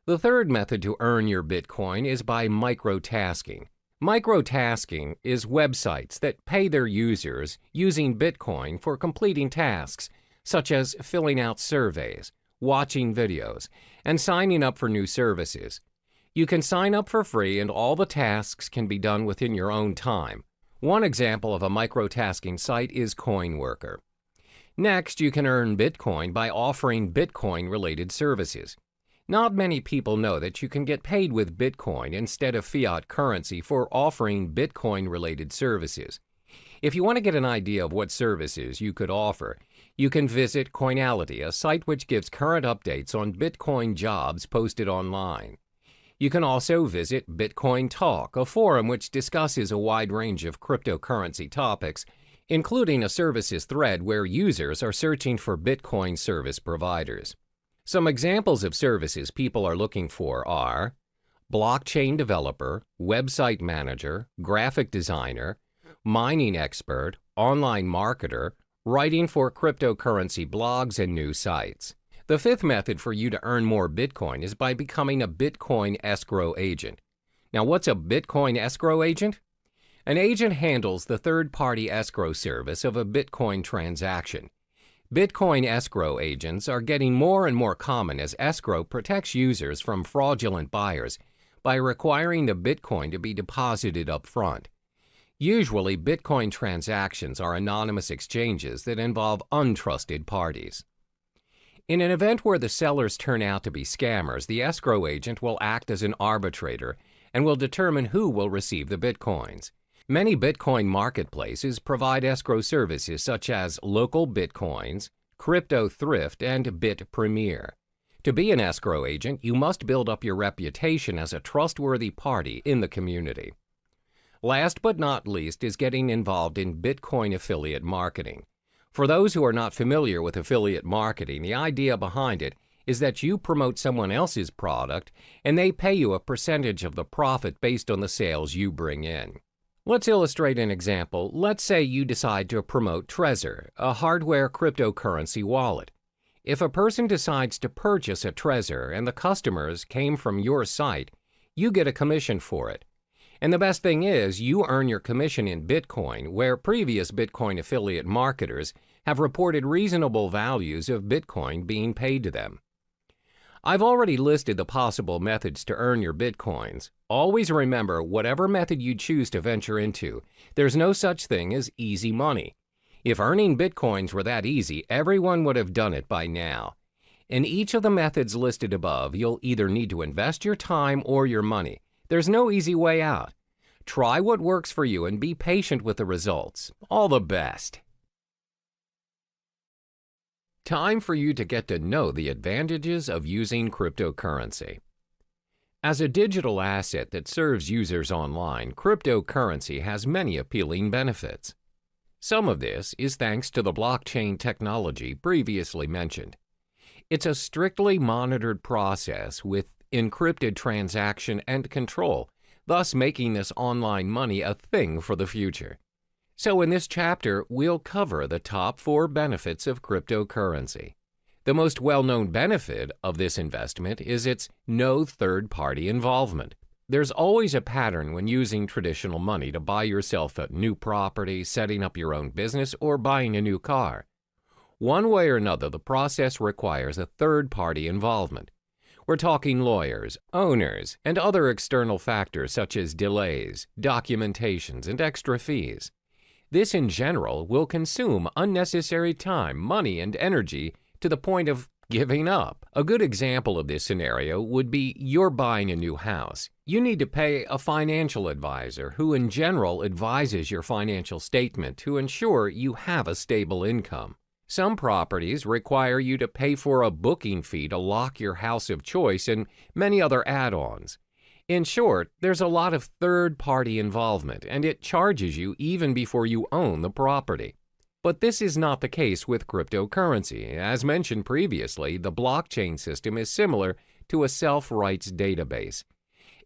The third method to earn your Bitcoin is by microtasking. Microtasking is websites that pay their users using Bitcoin for completing tasks, such as filling out surveys, watching videos, and signing up for new services. You can sign up for free and all the tasks can be done within your own time. One example of a microtasking site is CoinWorker. Next, you can earn Bitcoin by offering Bitcoin-related services. Not many people know that you can get paid with Bitcoin instead of fiat currency for offering Bitcoin-related services. If you want to get an idea of what services you could offer, you can visit Coinality, a site which gives current updates on Bitcoin jobs posted online. You can also visit Bitcoin Talk, a forum which discusses a wide range of cryptocurrency topics, including a services thread where users are searching for Bitcoin service providers. Some examples of services people are looking for are blockchain developer, website manager, graphic designer, mining expert, online marketer, writing for cryptocurrency blogs and new sites. The fifth method for you to earn more Bitcoin is by becoming a Bitcoin escrow agent. Now, what's a Bitcoin escrow agent? An agent handles the third-party escrow service of a Bitcoin transaction. Bitcoin escrow agents are getting more and more common as escrow protects users from fraudulent buyers by requiring the Bitcoin to be deposited up front. Usually, Bitcoin transactions are anonymous exchanges that involve untrusted parties. In an event where the sellers turn out to be scammers, the escrow agent will act as an arbitrator and will determine who will receive the Bitcoins. Many Bitcoin marketplaces provide escrow services such as Local Bitcoins, Crypto Thrift, and Bit Premier. To be an escrow agent, you must build up your reputation as a trustworthy party in the community. Last but not least is getting involved in Bitcoin affiliate marketing. For those who are not familiar with affiliate marketing, the idea behind it is that you promote someone else's product and they pay you a percentage of the profit based on the sales you bring in. Let's illustrate an example. Let's say you decide to promote Trezor, a hardware cryptocurrency wallet. If a person decides to purchase a Trezor and the customers came from your site, you get a commission for it. And the best thing is, you earn your commission in Bitcoin, where previous Bitcoin affiliate marketers have reported reasonable values of Bitcoin being paid to them. I've already listed the possible methods to earn your Bitcoins. Always remember, whatever method you choose to venture into, there's no such thing as easy money. If earning Bitcoins were that easy, everyone would have done it by now. In each of the methods listed above, you'll either need to invest your time or your money. There's no easy way out. Try what works for you and be patient with the results. All the best. Time for you to get to know the advantages of using cryptocurrency. As a digital asset that serves users online, cryptocurrency has many appealing benefits. Some of this is thanks to the blockchain technology previously mentioned. It's a strictly monitored process with encrypted transaction and control, thus making this online money a thing for the future. So in this chapter, we'll cover the top 4 benefits of cryptocurrency. The most well-known benefit of this investment is its no third-party involvement. There's always a pattern when using traditional money to buy yourself a new property, setting up your own business, or buying a new car. One way or another, the process requires a third-party involvement. We're talking lawyers, owners, and other external factors such as delays, documentations, and extra fees. This, in general, will consume unnecessary time, money, and energy to the point of giving up. A good example of this scenario would be you're buying a new house. You need to pay a financial advisor who, in general, advises your financial statement to ensure you have a stable income. Some properties require you to pay for a booking fee to lock your house of choice and many other add-ons. In short, there's a lot of third-party involvement, and it charges you even before you own the property. But this is not the case with cryptocurrency. As mentioned previously, the blockchain system is similar to a self-rights database.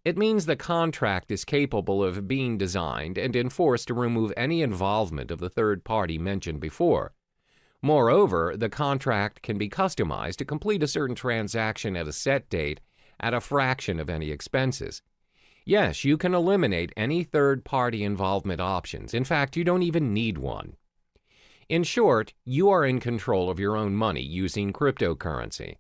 It means the contract is capable of being designed and enforced to remove any involvement of the third party mentioned before. Moreover, the contract can be customized to complete a certain transaction at a set date at a fraction of any expenses. Yes, you can eliminate any third-party involvement options. In fact, you don't even need one. In short, you are in control of your own money using cryptocurrency.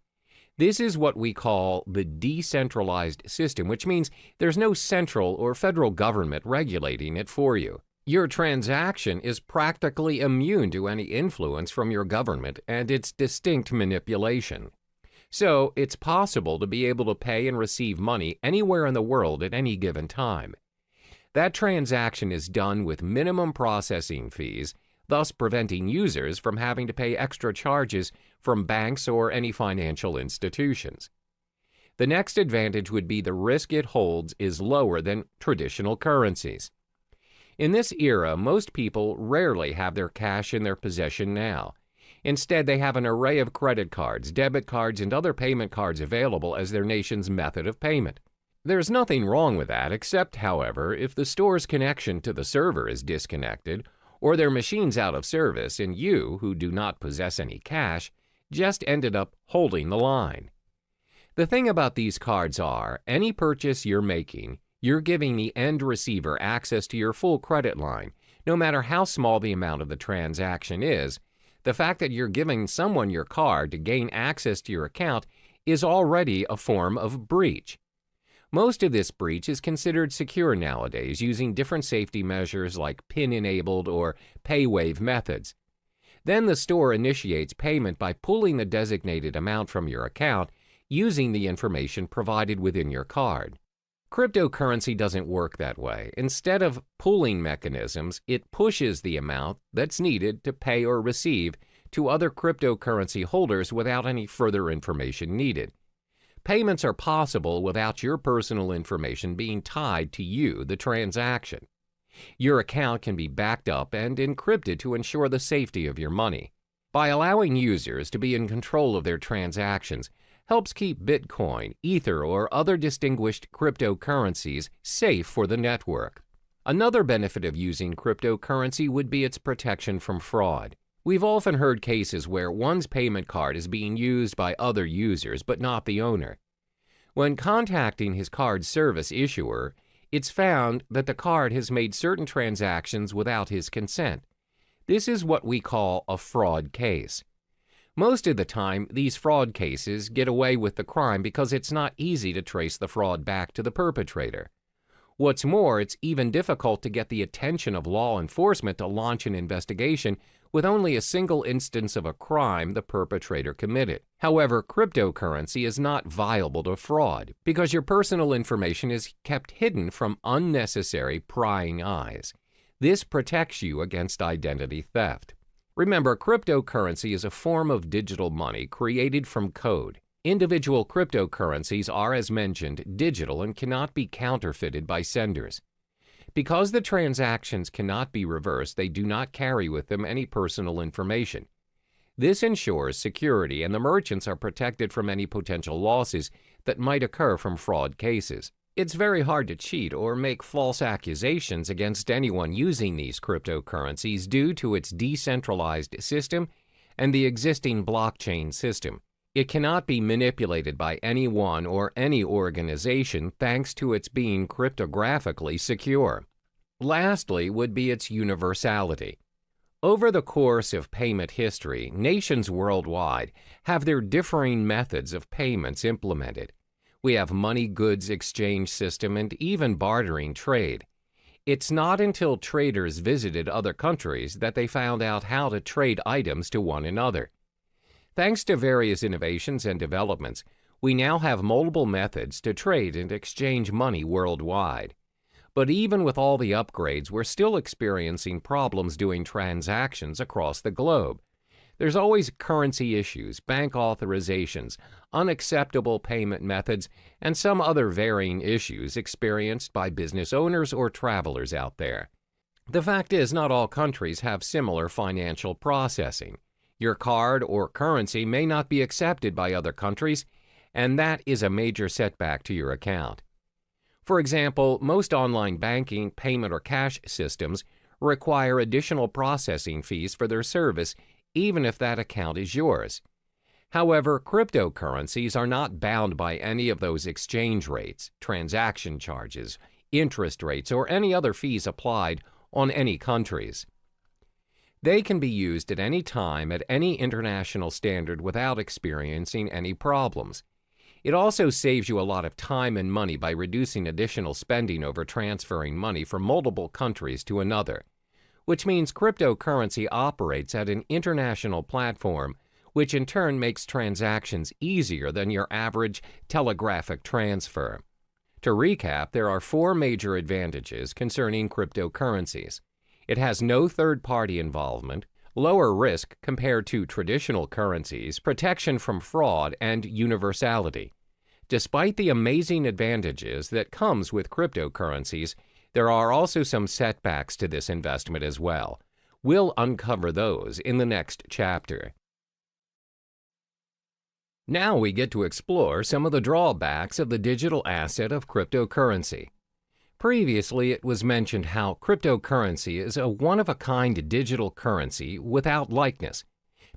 This is what we call the decentralized system, which means there's no central or federal government regulating it for you. Your transaction is practically immune to any influence from your government and its distinct manipulation. So, it's possible to be able to pay and receive money anywhere in the world at any given time. That transaction is done with minimum processing fees, thus preventing users from having to pay extra charges from banks or any financial institutions. The next advantage would be the risk it holds is lower than traditional currencies. In this era, most people rarely have their cash in their possession now. Instead, they have an array of credit cards, debit cards, and other payment cards available as their nation's method of payment. There's nothing wrong with that, except, however, if the store's connection to the server is disconnected, or their machine's out of service, and you, who do not possess any cash, just ended up holding the line. The thing about these cards are, any purchase you're making, you're giving the end receiver access to your full credit line, no matter how small the amount of the transaction is. The fact that you're giving someone your card to gain access to your account is already a form of breach. Most of this breach is considered secure nowadays, using different safety measures like PIN-enabled or PayWave methods. Then the store initiates payment by pulling the designated amount from your account using the information provided within your card. Cryptocurrency doesn't work that way. Instead of pooling mechanisms, it pushes the amount that's needed to pay or receive to other cryptocurrency holders without any further information needed. Payments are possible without your personal information being tied to you, the transaction. Your account can be backed up and encrypted to ensure the safety of your money. By allowing users to be in control of their transactions, helps keep Bitcoin, Ether, or other distinguished cryptocurrencies safe for the network. Another benefit of using cryptocurrency would be its protection from fraud. We've often heard cases where one's payment card is being used by other users, but not the owner. When contacting his card service issuer, it's found that the card has made certain transactions without his consent. This is what we call a fraud case. Most of the time, these fraud cases get away with the crime because it's not easy to trace the fraud back to the perpetrator. What's more, it's even difficult to get the attention of law enforcement to launch an investigation with only a single instance of a crime the perpetrator committed. However, cryptocurrency is not viable to fraud because your personal information is kept hidden from unnecessary prying eyes. This protects you against identity theft. Remember, cryptocurrency is a form of digital money created from code. Individual cryptocurrencies are, as mentioned, digital and cannot be counterfeited by senders. Because the transactions cannot be reversed, they do not carry with them any personal information. This ensures security, and the merchants are protected from any potential losses that might occur from fraud cases. It's very hard to cheat or make false accusations against anyone using these cryptocurrencies due to its decentralized system and the existing blockchain system. It cannot be manipulated by anyone or any organization thanks to its being cryptographically secure. Lastly would be its universality. Over the course of payment history, nations worldwide have their differing methods of payments implemented. We have money goods exchange system and even bartering trade. It's not until traders visited other countries that they found out how to trade items to one another. Thanks to various innovations and developments, we now have multiple methods to trade and exchange money worldwide. But even with all the upgrades, we're still experiencing problems doing transactions across the globe. There's always currency issues, bank authorizations, unacceptable payment methods, and some other varying issues experienced by business owners or travelers out there. The fact is, not all countries have similar financial processing. Your card or currency may not be accepted by other countries, and that is a major setback to your account. For example, most online banking, payment, or cash systems require additional processing fees for their service, even if that account is yours. However, cryptocurrencies are not bound by any of those exchange rates, transaction charges, interest rates, or any other fees applied on any countries. They can be used at any time at any international standard without experiencing any problems. It also saves you a lot of time and money by reducing additional spending over transferring money from multiple countries to another, which means cryptocurrency operates at an international platform, which in turn makes transactions easier than your average telegraphic transfer. To recap, there are 4 major advantages concerning cryptocurrencies. It has no third-party involvement, lower risk compared to traditional currencies, protection from fraud, and universality. Despite the amazing advantages that comes with cryptocurrencies, there are also some setbacks to this investment as well. We'll uncover those in the next chapter. Now we get to explore some of the drawbacks of the digital asset of cryptocurrency. Previously, it was mentioned how cryptocurrency is a one-of-a-kind digital currency without likeness,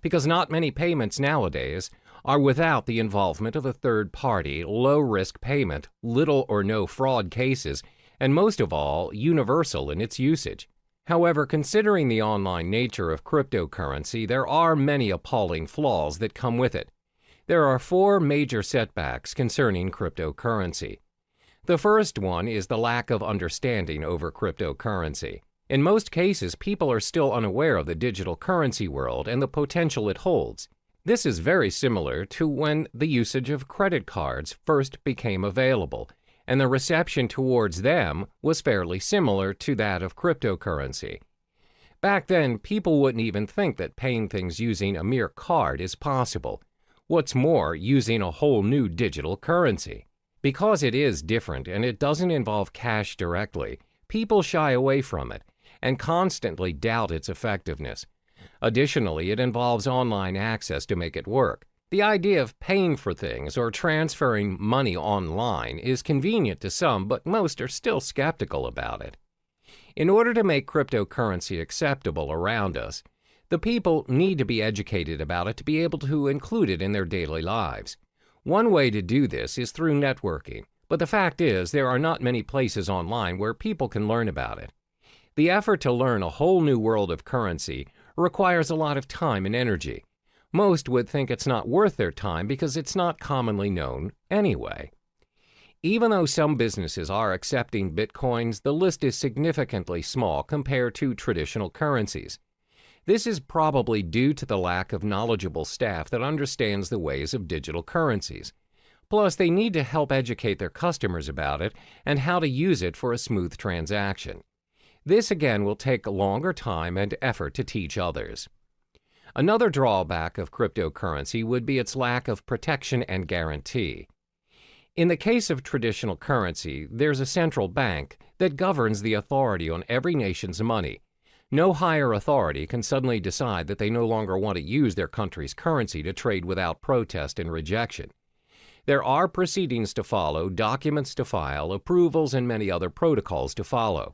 because not many payments nowadays are without the involvement of a third-party, low-risk payment, little or no fraud cases, and most of all, universal in its usage. However, considering the online nature of cryptocurrency, there are many appalling flaws that come with it. There are 4 major setbacks concerning cryptocurrency. The first one is the lack of understanding over cryptocurrency. In most cases, people are still unaware of the digital currency world and the potential it holds. This is very similar to when the usage of credit cards first became available, and the reception towards them was fairly similar to that of cryptocurrency. Back then, people wouldn't even think that paying things using a mere card is possible. What's more, using a whole new digital currency. Because it is different and it doesn't involve cash directly, people shy away from it and constantly doubt its effectiveness. Additionally, it involves online access to make it work. The idea of paying for things or transferring money online is convenient to some, but most are still skeptical about it. In order to make cryptocurrency acceptable around us, the people need to be educated about it to be able to include it in their daily lives. One way to do this is through networking, but the fact is there are not many places online where people can learn about it. The effort to learn a whole new world of currency requires a lot of time and energy. Most would think it's not worth their time because it's not commonly known anyway. Even though some businesses are accepting bitcoins, the list is significantly small compared to traditional currencies. This is probably due to the lack of knowledgeable staff that understands the ways of digital currencies. Plus, they need to help educate their customers about it and how to use it for a smooth transaction. This again will take a longer time and effort to teach others. Another drawback of cryptocurrency would be its lack of protection and guarantee. In the case of traditional currency, there's a central bank that governs the authority on every nation's money. No higher authority can suddenly decide that they no longer want to use their country's currency to trade without protest and rejection. There are proceedings to follow, documents to file, approvals, and many other protocols to follow.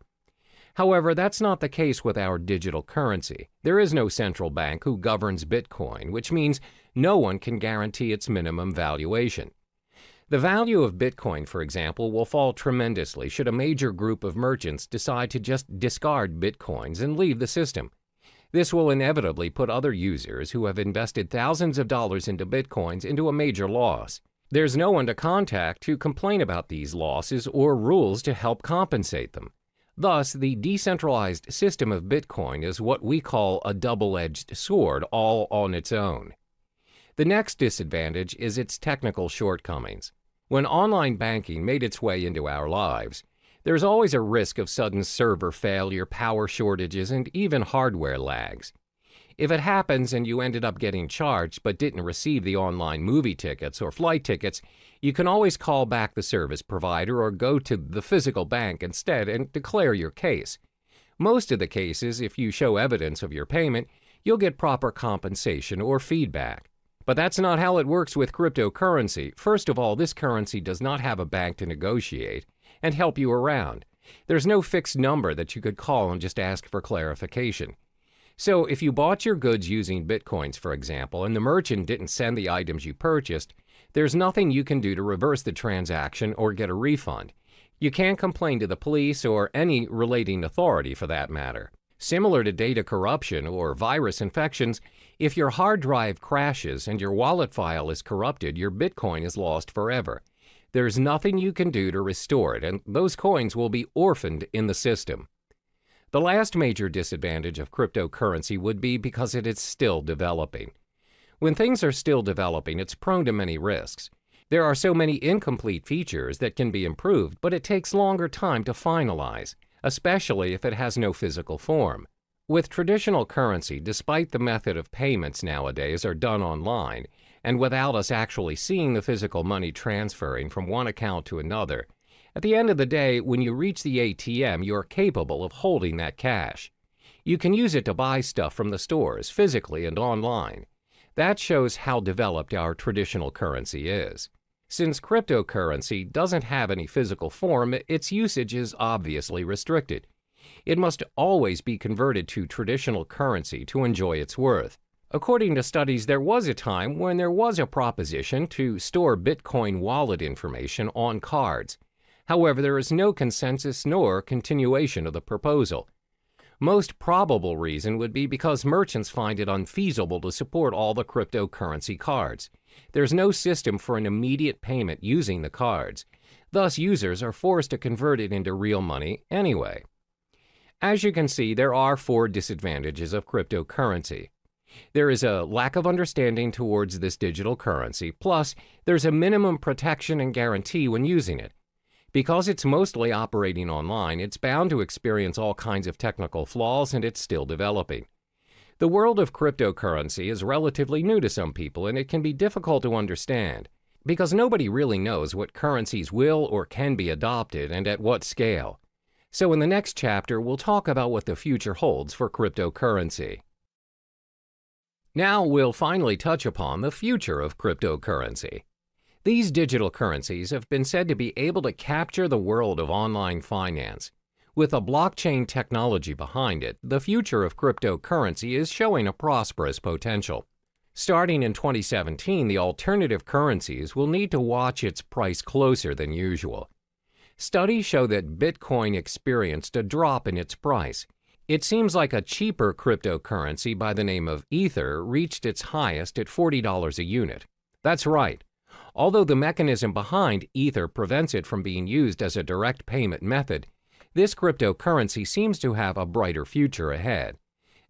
However, that's not the case with our digital currency. There is no central bank who governs Bitcoin, which means no one can guarantee its minimum valuation. The value of Bitcoin, for example, will fall tremendously should a major group of merchants decide to just discard Bitcoins and leave the system. This will inevitably put other users who have invested thousands of dollars into Bitcoins into a major loss. There's no one to contact to complain about these losses or rules to help compensate them. Thus, the decentralized system of Bitcoin is what we call a double-edged sword all on its own. The next disadvantage is its technical shortcomings. When online banking made its way into our lives, there's always a risk of sudden server failure, power shortages, and even hardware lags. If it happens and you ended up getting charged but didn't receive the online movie tickets or flight tickets, you can always call back the service provider or go to the physical bank instead and declare your case. Most of the cases, if you show evidence of your payment, you'll get proper compensation or feedback. But that's not how it works with cryptocurrency. First of all, this currency does not have a bank to negotiate and help you around. There's no fixed number that you could call and just ask for clarification. So if you bought your goods using Bitcoins, for example, and the merchant didn't send the items you purchased, there's nothing you can do to reverse the transaction or get a refund. You can't complain to the police or any relating authority for that matter. Similar to data corruption or virus infections, if your hard drive crashes and your wallet file is corrupted, your Bitcoin is lost forever. There's nothing you can do to restore it, and those coins will be orphaned in the system. The last major disadvantage of cryptocurrency would be because it is still developing. When things are still developing, it's prone to many risks. There are so many incomplete features that can be improved, but it takes longer time to finalize, especially if it has no physical form. With traditional currency, despite the method of payments nowadays are done online, and without us actually seeing the physical money transferring from one account to another, at the end of the day, when you reach the ATM, you are capable of holding that cash. You can use it to buy stuff from the stores, physically and online. That shows how developed our traditional currency is. Since cryptocurrency doesn't have any physical form, its usage is obviously restricted. It must always be converted to traditional currency to enjoy its worth. According to studies, there was a time when there was a proposition to store Bitcoin wallet information on cards. However, there is no consensus nor continuation of the proposal. Most probable reason would be because merchants find it unfeasible to support all the cryptocurrency cards. There's no system for an immediate payment using the cards. Thus, users are forced to convert it into real money anyway. As you can see, there are 4 disadvantages of cryptocurrency. There is a lack of understanding towards this digital currency, plus there's a minimum protection and guarantee when using it. Because it's mostly operating online, it's bound to experience all kinds of technical flaws, and it's still developing. The world of cryptocurrency is relatively new to some people, and it can be difficult to understand, because nobody really knows what currencies will or can be adopted and at what scale. So in the next chapter, we'll talk about what the future holds for cryptocurrency. Now we'll finally touch upon the future of cryptocurrency. These digital currencies have been said to be able to capture the world of online finance. With a blockchain technology behind it, the future of cryptocurrency is showing a prosperous potential. Starting in 2017, the alternative currencies will need to watch its price closer than usual. Studies show that Bitcoin experienced a drop in its price. It seems like a cheaper cryptocurrency by the name of Ether reached its highest at $40 a unit. That's right. Although the mechanism behind Ether prevents it from being used as a direct payment method, this cryptocurrency seems to have a brighter future ahead.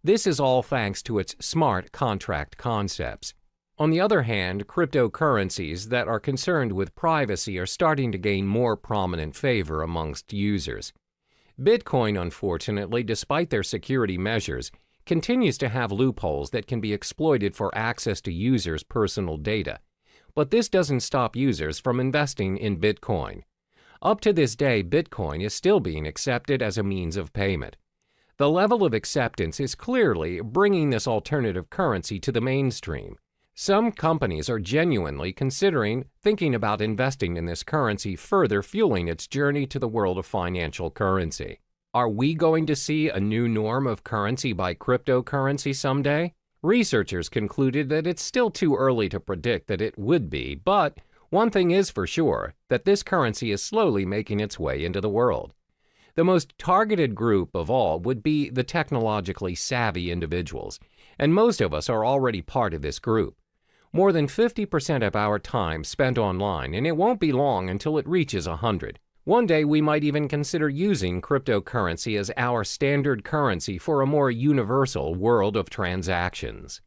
This is all thanks to its smart contract concepts. On the other hand, cryptocurrencies that are concerned with privacy are starting to gain more prominent favor amongst users. Bitcoin, unfortunately, despite their security measures, continues to have loopholes that can be exploited for access to users' personal data. But this doesn't stop users from investing in Bitcoin. Up to this day, Bitcoin is still being accepted as a means of payment. The level of acceptance is clearly bringing this alternative currency to the mainstream. Some companies are genuinely thinking about investing in this currency, further fueling its journey to the world of financial currency. Are we going to see a new norm of currency by cryptocurrency someday? Researchers concluded that it's still too early to predict that it would be, but one thing is for sure, that this currency is slowly making its way into the world. The most targeted group of all would be the technologically savvy individuals, and most of us are already part of this group. More than 50% of our time spent online, and it won't be long until it reaches 100. One day we might even consider using cryptocurrency as our standard currency for a more universal world of transactions.